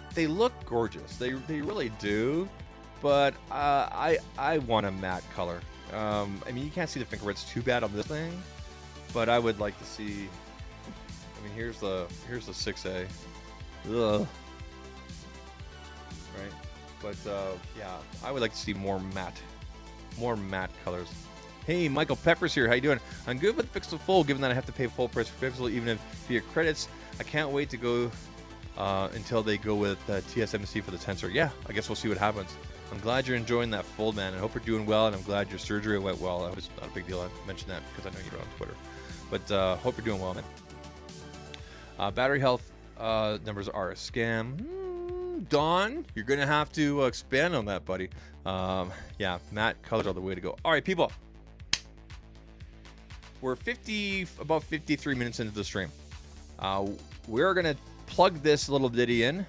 gorgeous. They really do. But I want a matte color. I mean, you can't see the fingerprints too bad on this thing, but I would like to see. I mean, here's the 6A. Ugh. Right, but yeah, I would like to see more matte colors. Hey, Michael Peppers here. How you doing? I'm good with Pixel Fold, given that I have to pay full price for Pixel, even if via credits. I can't wait to go until they go with TSMC for the Tensor. Yeah, I guess we'll see what happens. I'm glad you're enjoying that fold, man. I hope you're doing well, and I'm glad your surgery went well. That was not a big deal. I mentioned that because I know you're on Twitter. But hope you're doing well, man. Battery health numbers are a scam. Don, you're going to have to expand on that, buddy. Yeah, matte colors are the way to go. All right, people. We're about 53 minutes into the stream. We're going to plug this little ditty in,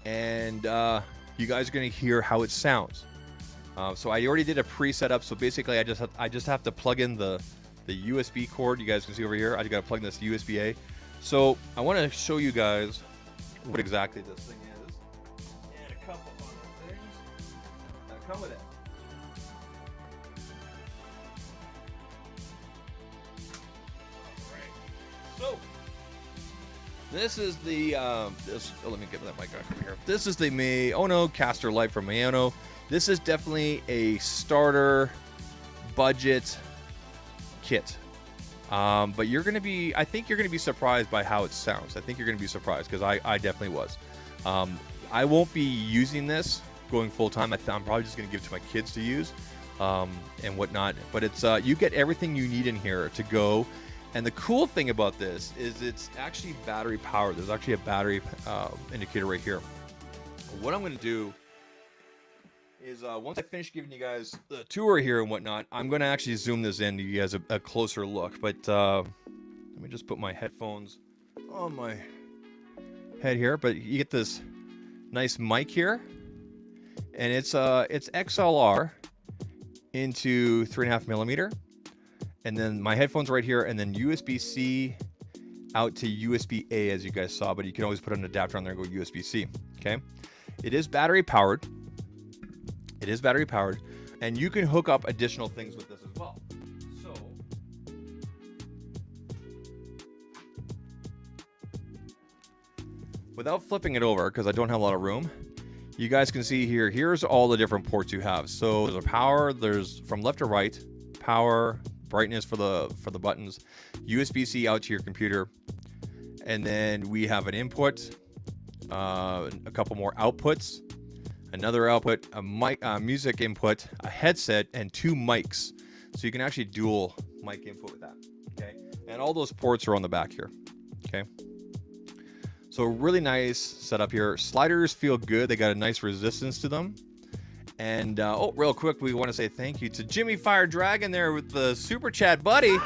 and you guys are going to hear how it sounds. So I already did a pre-setup. So basically, I just have to plug in the USB cord. You guys can see over here. I just got to plug in this USB-A. So I want to show you guys what exactly this thing is, and a couple other things that come with it. So this is the let me get that mic over here. This is the Maono Maonocaster Lite from Maono. This is definitely a starter budget kit. But you're going to be, I think you're going to be surprised by how it sounds. I think you're going to be surprised because I definitely was. I won't be using this going full time. I'm probably just going to give it to my kids to use and whatnot. But it's you get everything you need in here to go. And the cool thing about this is it's actually battery powered. There's actually a battery indicator right here. What I'm going to do is once I finish giving you guys the tour here and whatnot, I'm going to actually zoom this in to give you guys a closer look. But let me just put my headphones on my head here. But you get this nice mic here, and it's XLR into 3.5 millimeter, and then my headphones right here, and then USB-C out to USB-A as you guys saw. But you can always put an adapter on there and go USB-C. Okay, it is battery powered. It is battery powered, and you can hook up additional things with this as well. So, without flipping it over, because I don't have a lot of room, you guys can see here, here's all the different ports you have. So there's a power, there's from left to right, power, brightness for the buttons, USB-C out to your computer, and then we have an input, a couple more outputs, another output, a mic, music input, a headset, and 2 mics. So you can actually dual mic input with that. Okay, and all those ports are on the back here. Okay, so really nice setup here. Sliders feel good. They got a nice resistance to them. And oh, real quick, we want to say thank you to Jimmy Fire Dragon there with the super chat, buddy.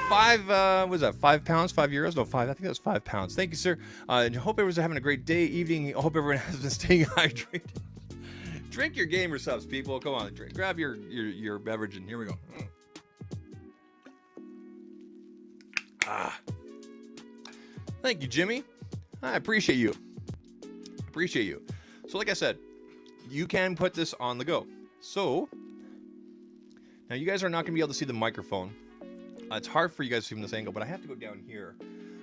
Was that 5 pounds, 5 euros? No, 5. I think that was 5 pounds. Thank you, sir. And hope everyone's having a great day, evening. I hope everyone has been staying hydrated. Drink your Gamer Supps, people. Come on, grab your beverage, and here we go. Thank you, Jimmy. I appreciate you. So, like I said, you can put this on the go. So now you guys are not going to be able to see the microphone. It's hard for you guys to see from this angle, but I have to go down here.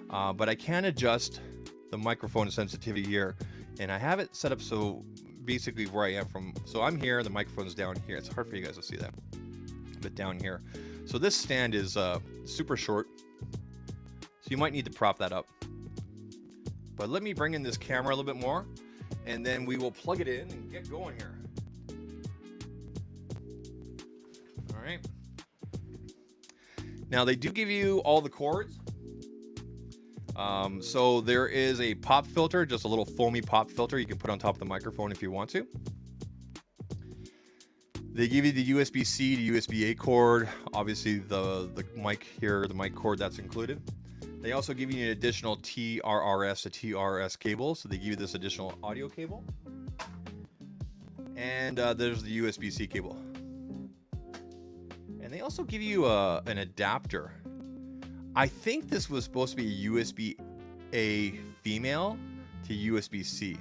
But I can adjust the microphone sensitivity here, and I have it set up so basically where I am from. So I'm here, the microphone's down here. It's hard for you guys to see that, but down here. So this stand is super short, so you might need to prop that up. But let me bring in this camera a little bit more, and then we will plug it in and get going here. All right. Now they do give you all the cords. So there is a pop filter, just a little foamy pop filter you can put on top of the microphone if you want to. They give you the USB-C to USB-A cord. Obviously the mic here, the mic cord, that's included. They also give you an additional TRRS to TRS cable. So they give you this additional audio cable. And there's the USB-C cable. And they also give you an adapter. I think this was supposed to be a USB-A female to USB-C,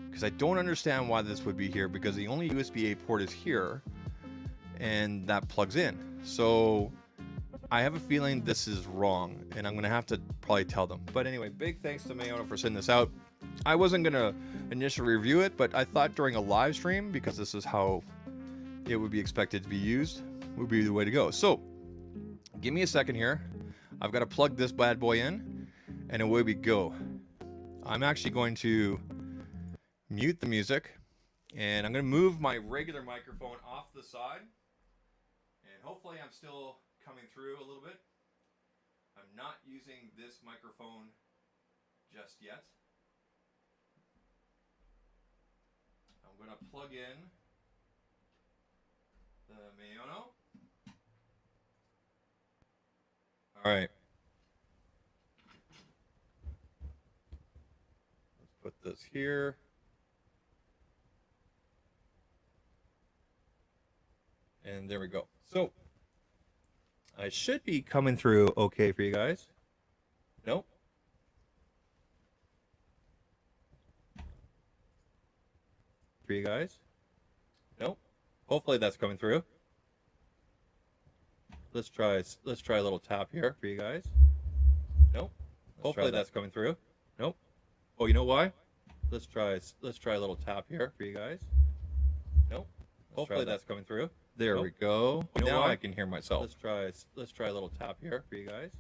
because I don't understand why this would be here, because the only USB-A port is here, and that plugs in. So I have a feeling this is wrong, and I'm gonna have to probably tell them. But anyway, big thanks to Maono for sending this out. I wasn't gonna initially review it, but I thought during a live stream, because this is how it would be expected to be used, would be the way to go. So, give me a second here. I've got to plug this bad boy in, and away we go. I'm actually going to mute the music, and I'm going to move my regular microphone off the side, and hopefully I'm still coming through a little bit. I'm not using this microphone just yet. I'm going to plug in the Maono. All right. Let's put this here. And there we go. So I should be coming through okay for you guys. Nope. For you guys. Nope. Hopefully that's coming through. Let's try a little tap here for you guys. Nope. Hopefully that's coming through. Nope. Oh, you know why? Let's try a little tap here for you guys. Nope. Hopefully that's coming through. There we go. Now I can hear myself. Let's try a little tap here for you guys.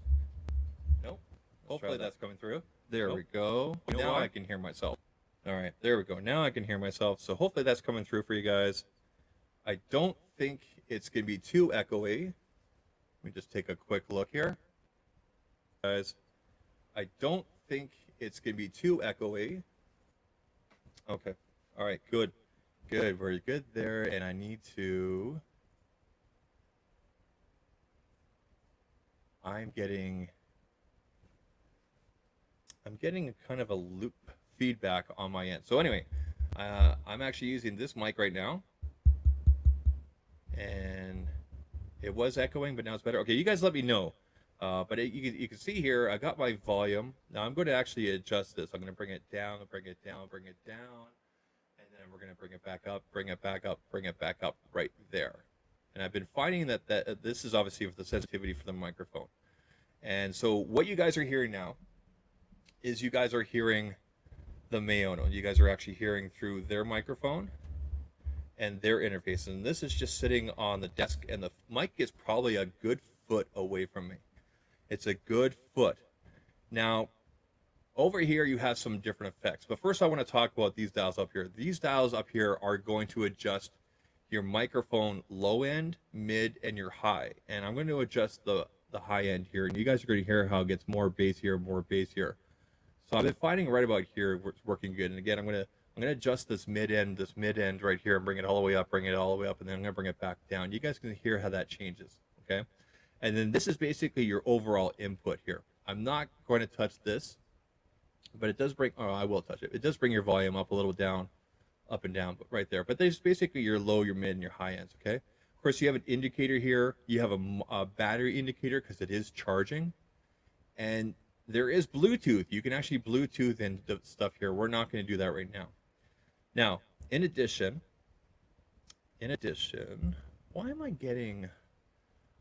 Nope. Hopefully that's coming through. There we go. Now I can hear myself. All right, there we go. Now I can hear myself. So hopefully that's coming through for you guys. I don't think it's going to be too echoey. Let me just take a quick look here. Guys, I don't think it's going to be too echoey. Okay. All right, good. Good, very good there. And I need to... I'm getting kind of a loop feedback on my end. So anyway, I'm actually using this mic right now. And it was echoing, but now it's better. Okay, you guys let me know. But you can see here, I got my volume. Now I'm going to actually adjust this. I'm going to bring it down, bring it down, bring it down. And then we're going to bring it back up, bring it back up, bring it back up right there. And I've been finding that this is obviously with the sensitivity for the microphone. And so what you guys are hearing now is you guys are hearing the Maono. You guys are actually hearing through their microphone and their interface. And this is just sitting on the desk, and the mic is probably a good foot away from me. It's a good foot. Now, over here you have some different effects. But first I want to talk about these dials up here. These dials up here are going to adjust your microphone low end, mid, and your high. And I'm going to adjust the high end here. And you guys are going to hear how it gets more bass here, more bass here. So I've been finding right about here where it's working good. And again, I'm going to adjust this mid end right here and bring it all the way up, and then I'm going to bring it back down. You guys can hear how that changes, okay? And then this is basically your overall input here. I'm not going to touch this, but it does bring, oh, I will touch it. It does bring your volume up a little down, up and down, but right there. But there's basically your low, your mid, and your high ends, okay? Of course, you have an indicator here. You have a battery indicator because it is charging. And there is Bluetooth. You can actually Bluetooth and stuff here. We're not going to do that right now. Now, in addition, why am I getting,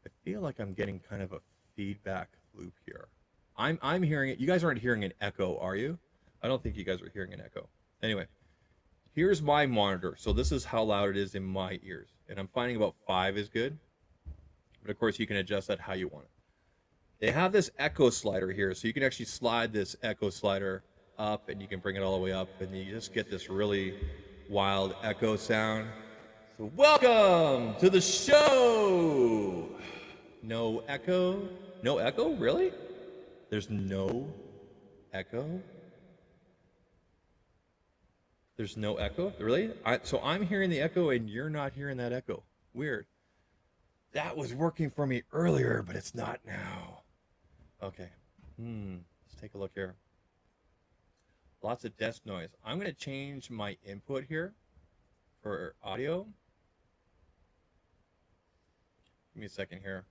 I feel like I'm getting kind of a feedback loop here. I'm hearing it. You guys aren't hearing an echo, are you? I don't think you guys are hearing an echo. Anyway, here's my monitor. So this is how loud it is in my ears. And I'm finding about 5 is good. But of course, you can adjust that how you want it. They have this echo slider here. So you can actually slide this echo slider up, and you can bring it all the way up, and you just get this really wild echo sound. So welcome to the show. No echo? No echo? Really? There's no echo? There's no echo? Really? So I'm hearing the echo and you're not hearing that echo. Weird. That was working for me earlier, but it's not now. Okay. Let's take a look here. Lots of desk noise. I'm going to change my input here for audio. Give me a second here.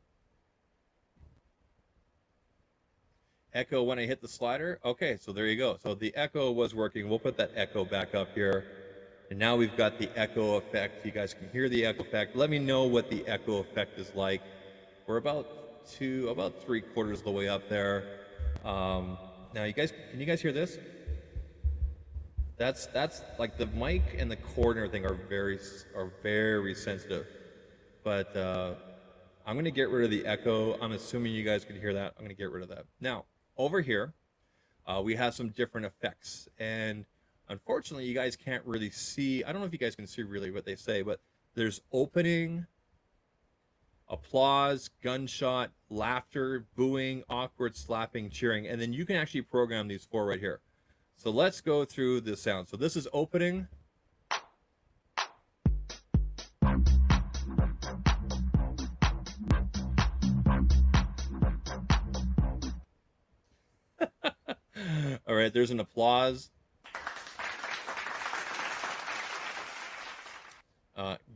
Echo when I hit the slider. Okay, so there you go. So the echo was working. We'll put that echo back up here. And now we've got the echo effect. You guys can hear the echo effect. Let me know what the echo effect is like. We're about to about 3/4 of the way up there. Now, can you guys hear this? That's like the mic and the cord and everything are very sensitive. But I'm gonna get rid of the echo. I'm assuming you guys could hear that. I'm gonna get rid of that. Now, over here, we have some different effects, and unfortunately, you guys can't really see. I don't know if you guys can see really what they say, but there's opening, applause, gunshot, laughter, booing, awkward, slapping, cheering, and then you can actually program these 4 right here. So let's go through the sound. So this is opening. All right, there's an applause.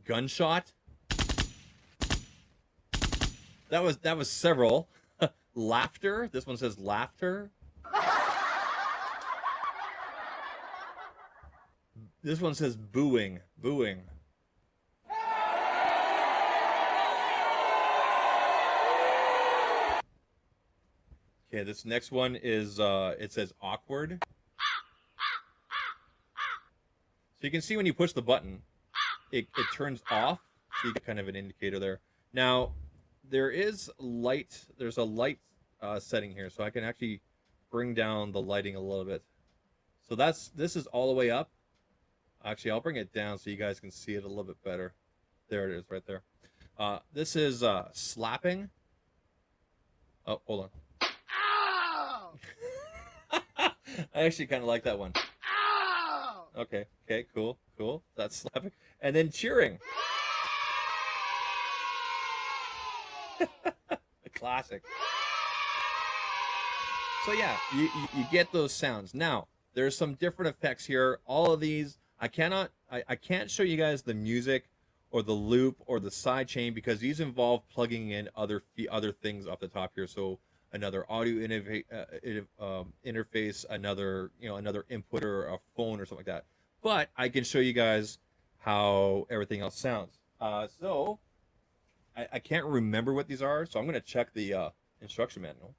Gunshot. That was several. Laughter. This one says laughter. This one says booing. Booing. Okay, this next one is it says awkward. So you can see when you push the button, it turns off. So you get kind of an indicator there. Now, there's a light setting here, so I can actually bring down the lighting a little bit. So this is all the way up. Actually, I'll bring it down so you guys can see it a little bit better. There it is, right there. This is slapping. Oh, hold on. I actually kind of like that one. Okay, cool. That's slapping. And then cheering. A classic. So yeah, you get those sounds. Now, there's some different effects here. All of these, I can't show you guys the music or the loop or the side chain because these involve plugging in other things off the top here. So another audio interface, another input or a phone or something like that. But I can show you guys how everything else sounds. So I can't remember what these are, so I'm going to check the instruction manual.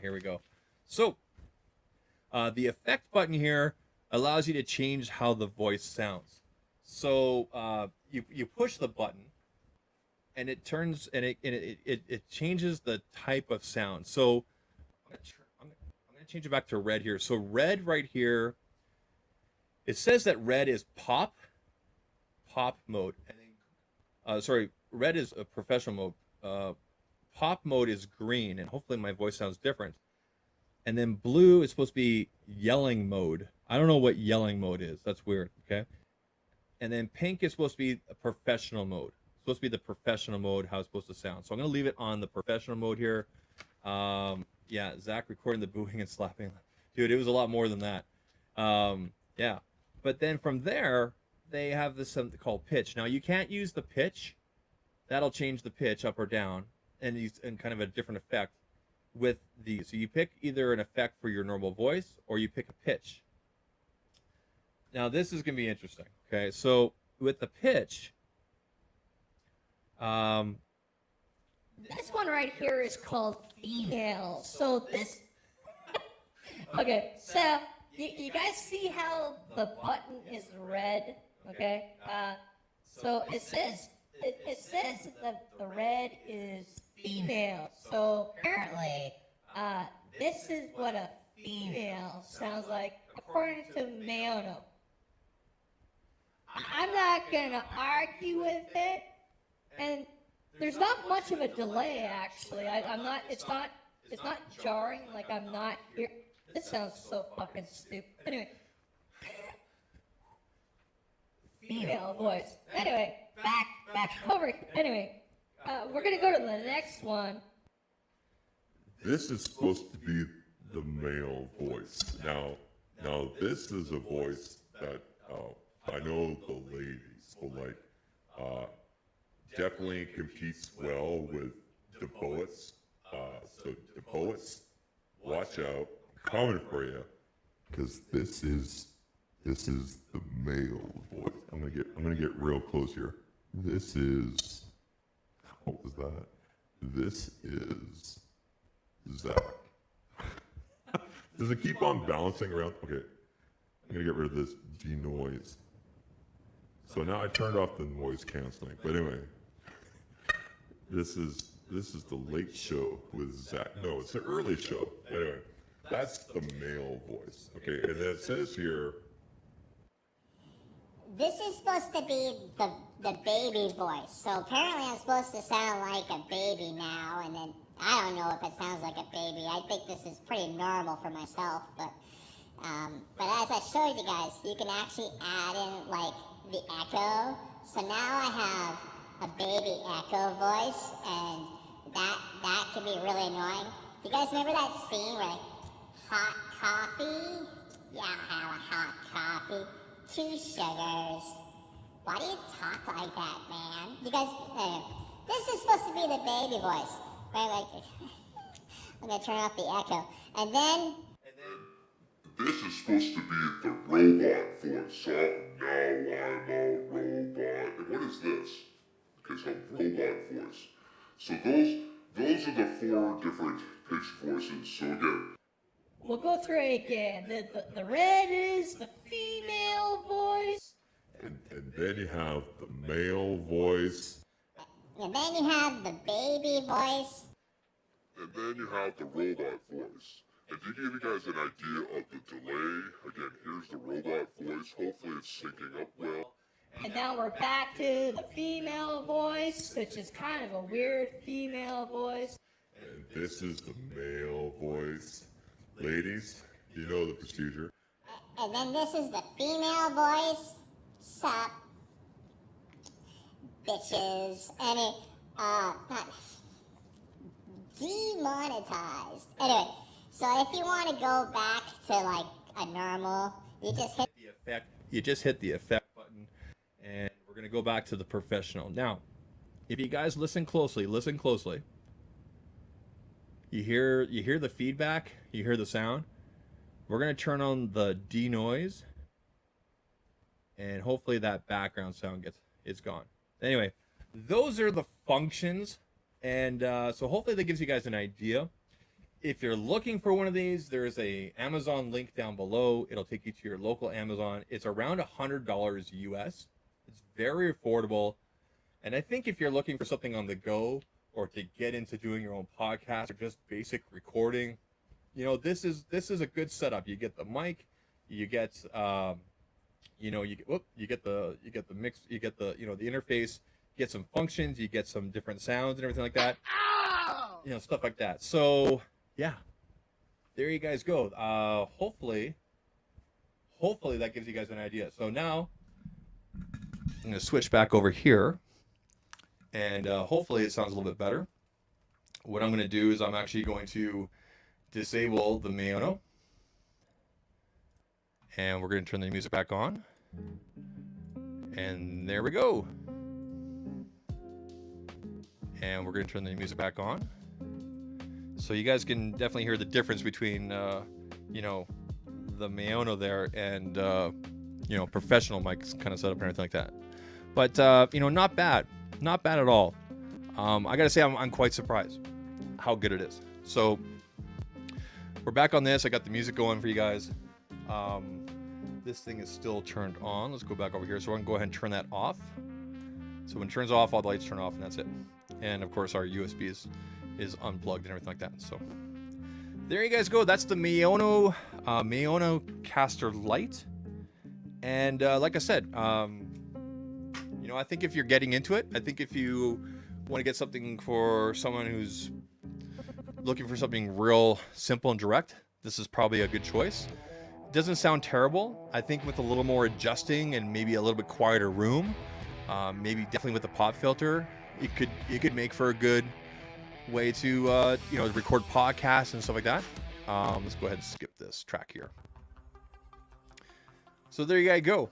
Here we go. So the effect button here allows you to change how the voice sounds. So you push the button, and it turns and it changes the type of sound. So I'm gonna change it back to red here. So red right here, it says that red is pop mode, and then sorry, red is a professional mode. Pop mode is green, and hopefully my voice sounds different. And then blue is supposed to be yelling mode. I don't know what yelling mode is. That's weird. Okay. And then pink is supposed to be a professional mode. It's supposed to be the professional mode, how it's supposed to sound. So I'm going to leave it on the professional mode here. Yeah, Zach recording the booing and slapping. Dude, it was a lot more than that. Yeah. But then from there, they have this something called pitch. Now, you can't use the pitch. That'll change the pitch up or down and kind of a different effect with these. So you pick either an effect for your normal voice or you pick a pitch. Now, this is going to be interesting. Okay, so with the pitch, this one right here is called female. So this, okay, so you guys see how the button is red? Okay, so it says that the red is female. So apparently, this is what a female sounds like according to Maono. I'm not gonna argue with it, and there's not much of a delay actually. I'm not. It's not jarring. Like I'm not here. This sounds so fucking stupid. Anyway, female voice. Anyway, back over. Anyway, we're gonna go to the next one. This is supposed to be the male voice. Now this is a voice that I know the ladies will like. Definitely competes well with the poets. So the poets, watch out, coming for you, because this is the male voice. I'm gonna get real close here. This is, what was that? This is Zach. Does it keep on bouncing around? Okay, I'm gonna get rid of this denoise. So now I turned off the noise canceling. But anyway, this is the late show with Zach. No, it's the early show. Anyway, that's the male voice. Okay, and then it says here. This is supposed to be the baby voice. So apparently I'm supposed to sound like a baby now, and then I don't know if it sounds like a baby. I think this is pretty normal for myself, but as I showed you guys, you can actually add in like the echo. So now I have a baby echo voice, and that can be really annoying. You guys remember that scene where hot coffee? Yeah, I'll have a hot coffee. 2 sugars. Why do you talk like that, man? You guys, this is supposed to be the baby voice. Right, like, I'm gonna turn off the echo. And then This is supposed to be the robot voice. So now I'm a robot. And what is this? Okay, so robot voice. So those are the 4 different pitch voices. So again, We'll go through it again. The red is the female voice. and then you have the male voice. And then you have the baby voice. And then you have the robot voice. And to give you guys an idea of the delay, again, here's the robot voice. Hopefully it's syncing up well. And now we're back to the female voice, which is kind of a weird female voice. And this is the male voice. Ladies, you know the procedure. And then this is the female voice. Sup, bitches. And it, not demonetized. Anyway, so if you want to go back to like a normal, you just hit The effect. You just hit the effect button, and we're gonna go back to the professional. Now, if you guys listen closely. You hear the feedback. You hear the sound. We're gonna turn on the denoise, and hopefully that background sound is gone. Anyway, those are the functions, and so hopefully that gives you guys an idea. If you're looking for one of these, there's a Amazon link down below. It'll take you to your local Amazon. It's around $100 US. It's very affordable, and I think if you're looking for something on the go, or to get into doing your own podcast, or just basic recording, you know, this is a good setup. You get the mic, you get you get the mix, you get the the interface, you get some functions, you get some different sounds and everything like that. Stuff like that. So yeah, there you guys go. Hopefully that gives you guys an idea. So now I'm gonna switch back over here. And hopefully it sounds a little bit better. What I'm going to do is I'm actually going to disable the Maono. And we're going to turn the music back on. And there we go. And we're going to turn the music back on. So you guys can definitely hear the difference between, the Maono there and, professional mics kind of setup and everything like that. But, not bad. Not bad at all. I gotta say, I'm quite surprised how good it is. So we're back on this. I got the music going for you guys. This thing is still turned on. Let's go back over here. So we're gonna go ahead and turn that off. So when it turns off, all the lights turn off, and that's it. And of course, our USB is unplugged and everything like that. So there you guys go. That's the Maono Maonocaster Lite. And like I said, I think if you're getting into it, I think if you want to get something for someone who's looking for something real simple and direct, this is probably a good choice. It doesn't sound terrible. I think with a little more adjusting and maybe a little bit quieter room, maybe definitely with the pop filter, it could make for a good way to record podcasts and stuff like that. Let's go ahead and skip this track here. So there you guys go.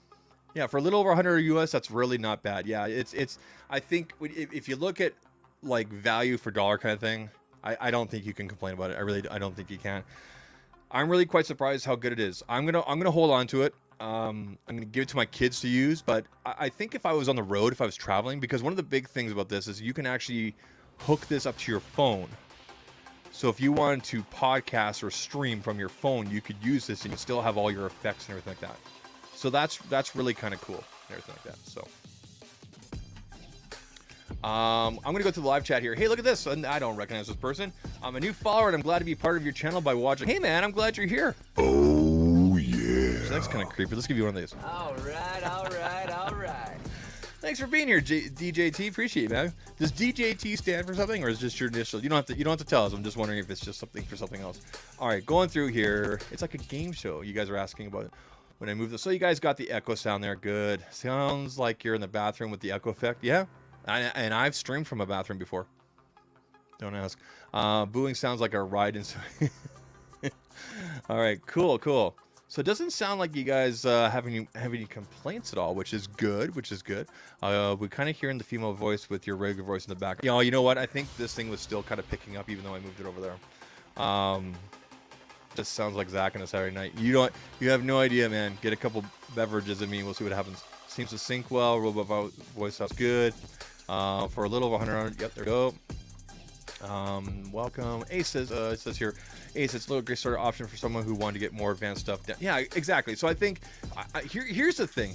Yeah, for a little over 100 US, that's really not bad. Yeah, it's. I think if you look at like value for dollar kind of thing, I don't think you can complain about it. I don't think you can. I'm really quite surprised how good it is. I'm gonna hold on to it. I'm gonna give it to my kids to use. But I think if I was on the road, if I was traveling, because one of the big things about this is you can actually hook this up to your phone. So if you wanted to podcast or stream from your phone, you could use this and you still have all your effects and everything like that. So that's really kind of cool and everything like that. So I'm going to go to the live chat here. Hey, look at this. I don't recognize this person. I'm a new follower and I'm glad to be part of your channel by watching. Hey, man, I'm glad you're here. Oh, yeah. So that's kind of creepy. Let's give you one of these. All right, all right, all right. Thanks for being here, DJT. Appreciate it, man. Does DJT stand for something, or is it just your initial? You don't have to tell us. I'm just wondering if it's just something for something else. All right, going through here. It's like a game show. You guys are asking about it when I move this. So you guys got the echo sound there. Good. Sounds like you're in the bathroom with the echo effect. Yeah, and I've streamed from a bathroom before. Don't ask. Booing sounds like a ride inside. All right, cool. So it doesn't sound like you guys have any complaints at all, which is good. We kind of hearing the female voice with your regular voice in the back. You know what? I think this thing was still kind of picking up, even though I moved it over there. Just sounds like Zach on a Saturday night. You have no idea, man. Get a couple beverages in me. We'll see what happens. Seems to sync well. Robot voice sounds good. For a little over 100. Yep, there we go. Welcome. Ace says, it says here, Ace, it's a little great sort of option for someone who wanted to get more advanced stuff down. Yeah, exactly. So I think here's the thing.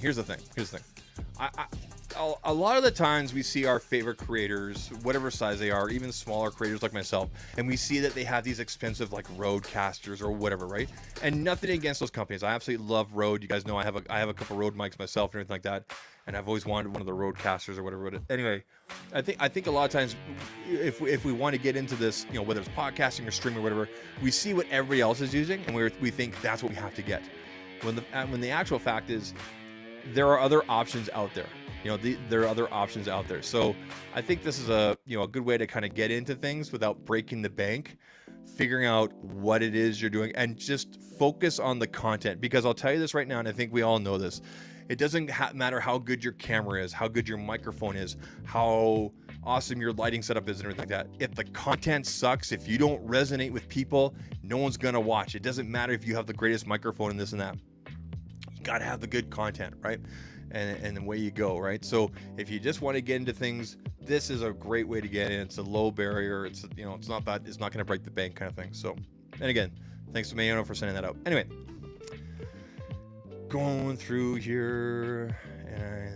A lot of the times we see our favorite creators, whatever size they are, even smaller creators like myself, and we see that they have these expensive like Rodecasters or whatever, right? And nothing against those companies. I absolutely love Rode. You guys know I have a couple Rode mics myself and everything like that, and I've always wanted one of the Rodecasters or whatever. But anyway, I think a lot of times if we want to get into this, whether it's podcasting or streaming or whatever, we see what everybody else is using and we think that's what we have to get. When the actual fact is there are other options out there. There are other options out there. So I think this is a good way to kind of get into things without breaking the bank, figuring out what it is you're doing, and just focus on the content. Because I'll tell you this right now, and I think we all know this. It doesn't matter how good your camera is, how good your microphone is, how awesome your lighting setup is and everything like that. If the content sucks, if you don't resonate with people, no one's going to watch. It doesn't matter if you have the greatest microphone and this and that. You got to have the good content, right? And away you go, right? So if you just want to get into things, this is a great way to get in. It's a low barrier. It's not going to break the bank kind of thing. So, and again, thanks to Maono for sending that out. Anyway, going through here, and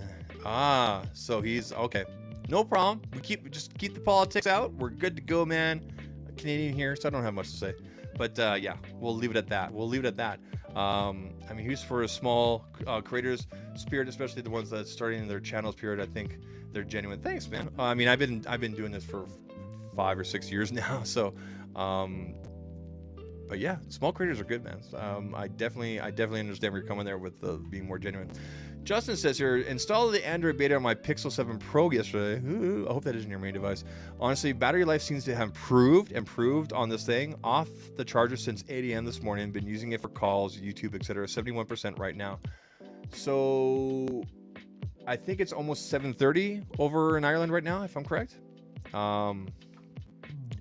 so he's okay. No problem. Just keep the politics out. We're good to go, man. A Canadian here, so I don't have much to say. But yeah, we'll leave it at that. I mean, he's for a small creators spirit, especially the ones that's starting their channels period. I think they're genuine. Thanks, man. I mean, I've been doing this for 5 or 6 years now. So, but yeah, small creators are good, man. I definitely understand where you're coming there with being more genuine. Justin says here, installed the Android beta on my Pixel 7 Pro yesterday. Ooh, I hope that isn't your main device. Honestly, battery life seems to have improved on this thing. Off the charger since 8 a.m. this morning. Been using it for calls, YouTube, etc. 71% right now. So I think it's almost 7:30 over in Ireland right now, if I'm correct.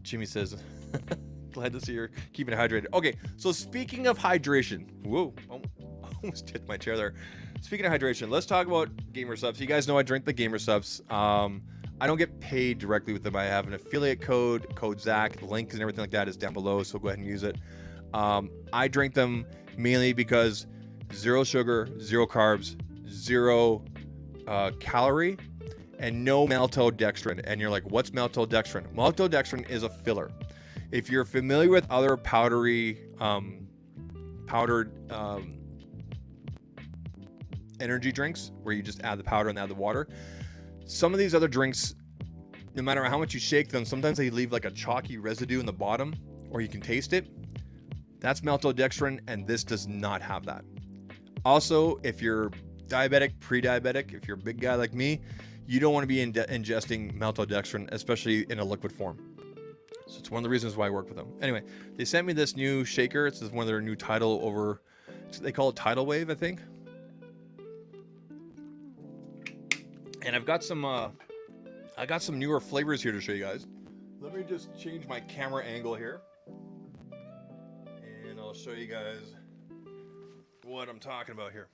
Jimmy says, glad to see you're keeping it hydrated. Okay, so speaking of hydration, whoa, almost hit my chair there. Speaking of hydration, let's talk about Gamer Supps. You guys know I drink the Gamer Supps. I don't get paid directly with them. I have an affiliate code ZAK. The link and everything like that is down below, so go ahead and use it. I drink them mainly because 0 sugar, 0 carbs, 0 calorie, and no maltodextrin. And you're like, what's maltodextrin? Maltodextrin is a filler. If you're familiar with other powdered energy drinks where you just add the powder and add the water, some of these other drinks, no matter how much you shake them, sometimes they leave like a chalky residue in the bottom, or you can taste it. That's maltodextrin, and this does not have that. Also, if you're diabetic, pre-diabetic, if you're a big guy like me, you don't want to be ingesting maltodextrin, especially in a liquid form. So it's one of the reasons why I work with them. Anyway, they sent me this new shaker. It's one of their new they call it Tidal Wave, I think. And I've got some newer flavors here to show you guys. Let me just change my camera angle here, and I'll show you guys what I'm talking about here.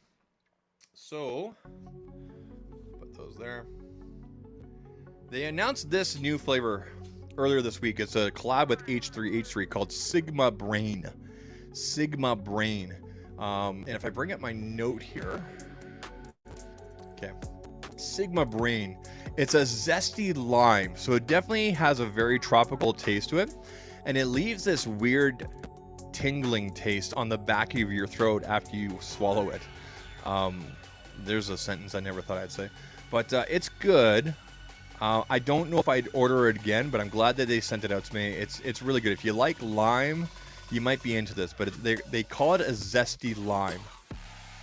So, put those there. They announced this new flavor earlier this week. It's a collab with H3H3 called Sigma Brain. Sigma Brain. And if I bring up my note here, okay, Sigma Brain. It's a zesty lime, so it definitely has a very tropical taste to it, and it leaves this weird tingling taste on the back of your throat after you swallow it. There's a sentence I never thought I'd say, but it's good. I don't know if I'd order it again, but I'm glad that they sent it out to me. It's really good. If you like lime, you might be into this, but they call it a zesty lime.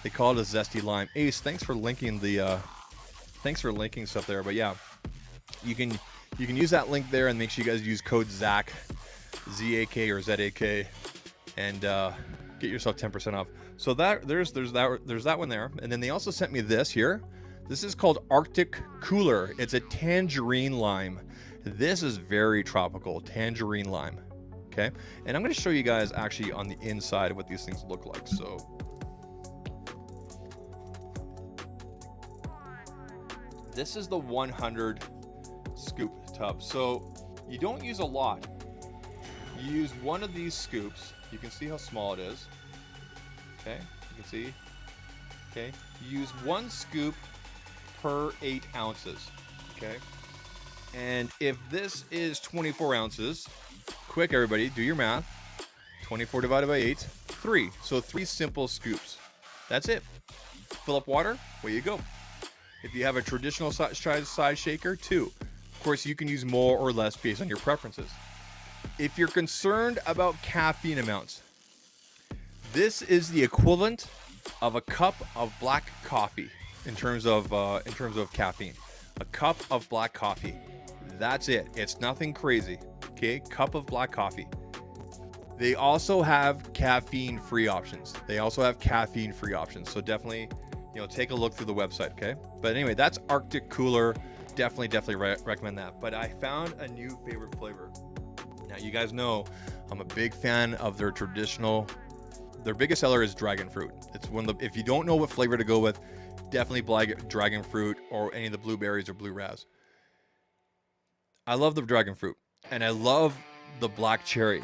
They call it a zesty lime. Ace, thanks for linking the stuff there. But yeah, you can use that link there, and make sure you guys use code ZAK, Z-A-K or Z-A-K, and get yourself 10% off. So there's that one there, and then they also sent me this here. This is called Arctic Cooler. It's a tangerine lime. This is very tropical, tangerine lime. Okay, and I'm going to show you guys actually on the inside what these things look like. So this is the 100 scoop tub. So you don't use a lot. You use one of these scoops. You can see how small it is. Okay, you can see. Okay, you use one scoop per 8 ounces. Okay, and if this is 24 ounces, quick everybody, do your math. 24 divided by 8, 3. So 3 simple scoops. That's it. Fill up water, away you go. If you have a traditional size shaker, 2. Of course, you can use more or less based on your preferences. If you're concerned about caffeine amounts, this is the equivalent of a cup of black coffee in terms of caffeine. A cup of black coffee. That's it. It's nothing crazy. Okay, cup of black coffee. They also have caffeine-free options. So definitely, take a look through the website. Okay, but anyway, that's Arctic Cooler. Definitely recommend that. But I found a new favorite flavor. Now you guys know I'm a big fan of their traditional. Their biggest seller is dragon fruit. It's one of the. If you don't know what flavor to go with, definitely dragon fruit or any of the blueberries or blue raz. I love the dragon fruit. And I love the black cherry,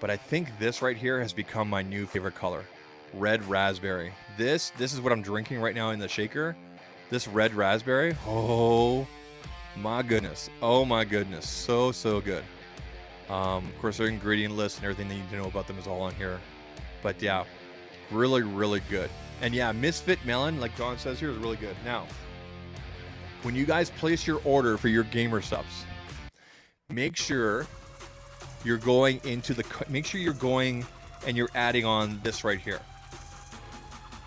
but I think this right here has become my new favorite color, red raspberry. This is what I'm drinking right now in the shaker. This red raspberry, oh my goodness, so good. Of course, their ingredient list and everything that you need to know about them is all on here. But yeah, really good. And yeah, Misfit Melon, like Don says here, is really good. Now, when you guys place your order for your Gamer Supps, make sure you're going and you're adding on this right here.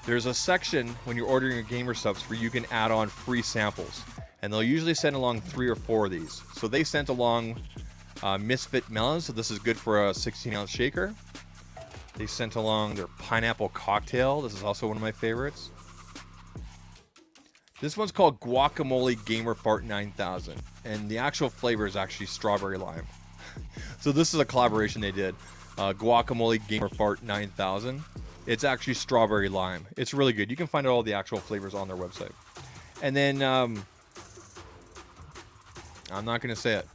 There's a section when you're ordering your Gamer Supps where you can add on free samples, and they'll usually send along 3 or 4 of these. So they sent along Misfit Melon, so this is good for a 16-ounce shaker. They sent along their pineapple cocktail. This is also one of my favorites. This one's called Guacamole Gamer Fart 9000, and the actual flavor is actually strawberry lime. So this is a collaboration they did. Guacamole Gamer Fart 9000. It's actually strawberry lime. It's really good. You can find out all the actual flavors on their website. And then, I'm not going to say it,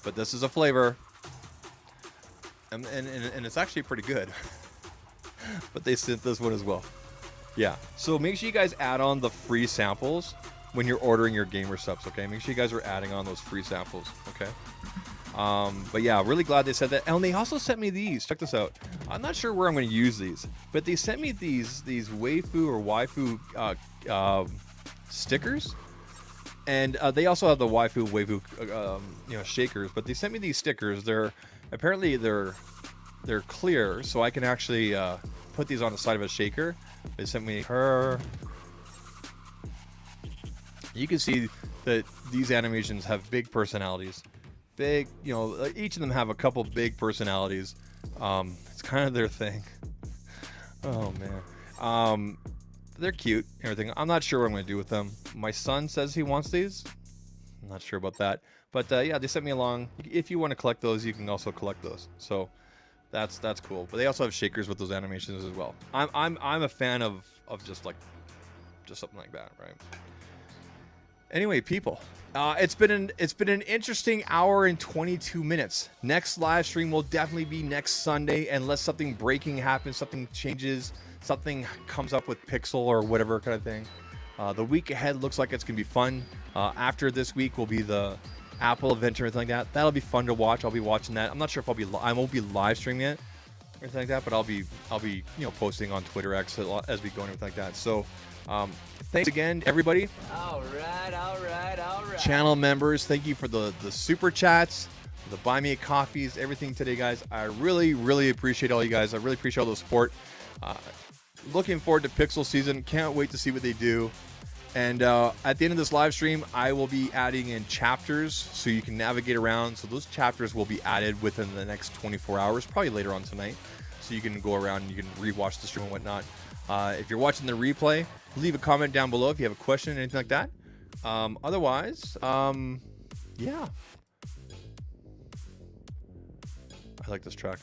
but this is a flavor. And it's actually pretty good. But they sent this one as well. Yeah, so make sure you guys add on the free samples when you're ordering your Gamer Supps, okay? Make sure you guys are adding on those free samples, okay? But yeah, really glad they said that. And they also sent me these. Check this out. I'm not sure where I'm going to use these, but they sent me these waifu or waifu stickers. And they also have the waifu shakers, but they sent me these stickers. They're clear, so I can actually put these on the side of a shaker. They sent me her. You can see that these animations have big personalities. Big, each of them have a couple big personalities. It's kind of their thing. Oh man. They're cute, everything. I'm not sure what I'm going to do with them. My son says he wants these. I'm not sure about that. But yeah, they sent me along. If you want to collect those, you can also collect those. So that's cool. But they also have shakers with those animations as well. I'm a fan of just something like that, right? Anyway, people, it's been an interesting hour and 22 minutes. Next live stream will definitely be next Sunday, unless something breaking happens, something changes, something comes up with Pixel or whatever kind of thing. The week ahead looks like it's gonna be fun. After this week will be the Apple event or anything like that. That'll be fun to watch. I'll be watching that. I'm not sure if I won't be live streaming it or anything like that, but I'll be posting on Twitter X as we go and everything like that. So thanks again, everybody. All right. Channel members, thank you for the super chats, the buy me coffees, everything today, guys. I really appreciate all you guys. I really appreciate all the support. Looking forward to Pixel season. Can't wait to see what they do. And at the end of this live stream, I will be adding in chapters so you can navigate around. So those chapters will be added within the next 24 hours, probably later on tonight. So you can go around and you can rewatch the stream and whatnot. If you're watching the replay, leave a comment down below if you have a question or anything like that. Otherwise, yeah. I like this track.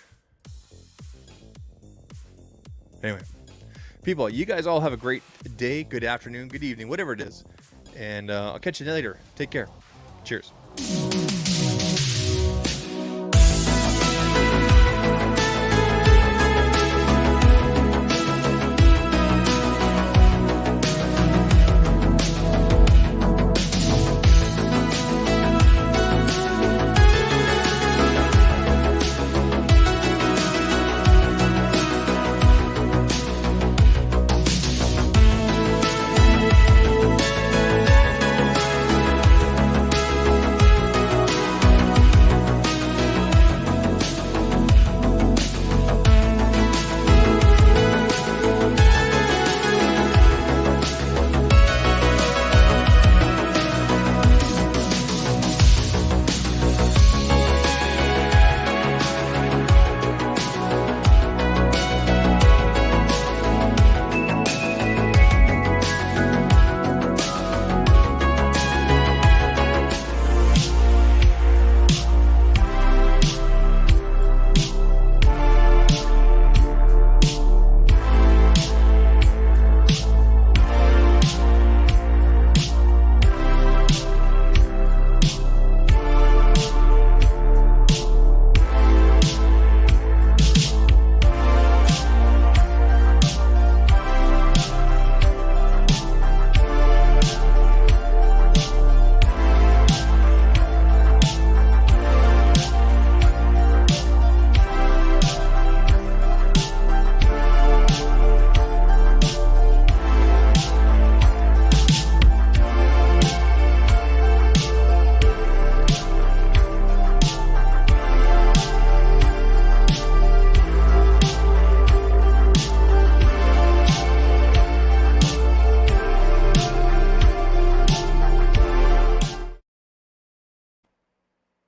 Anyway. People, you guys all have a great day, good afternoon, good evening, whatever it is. And I'll catch you later. Take care. Cheers.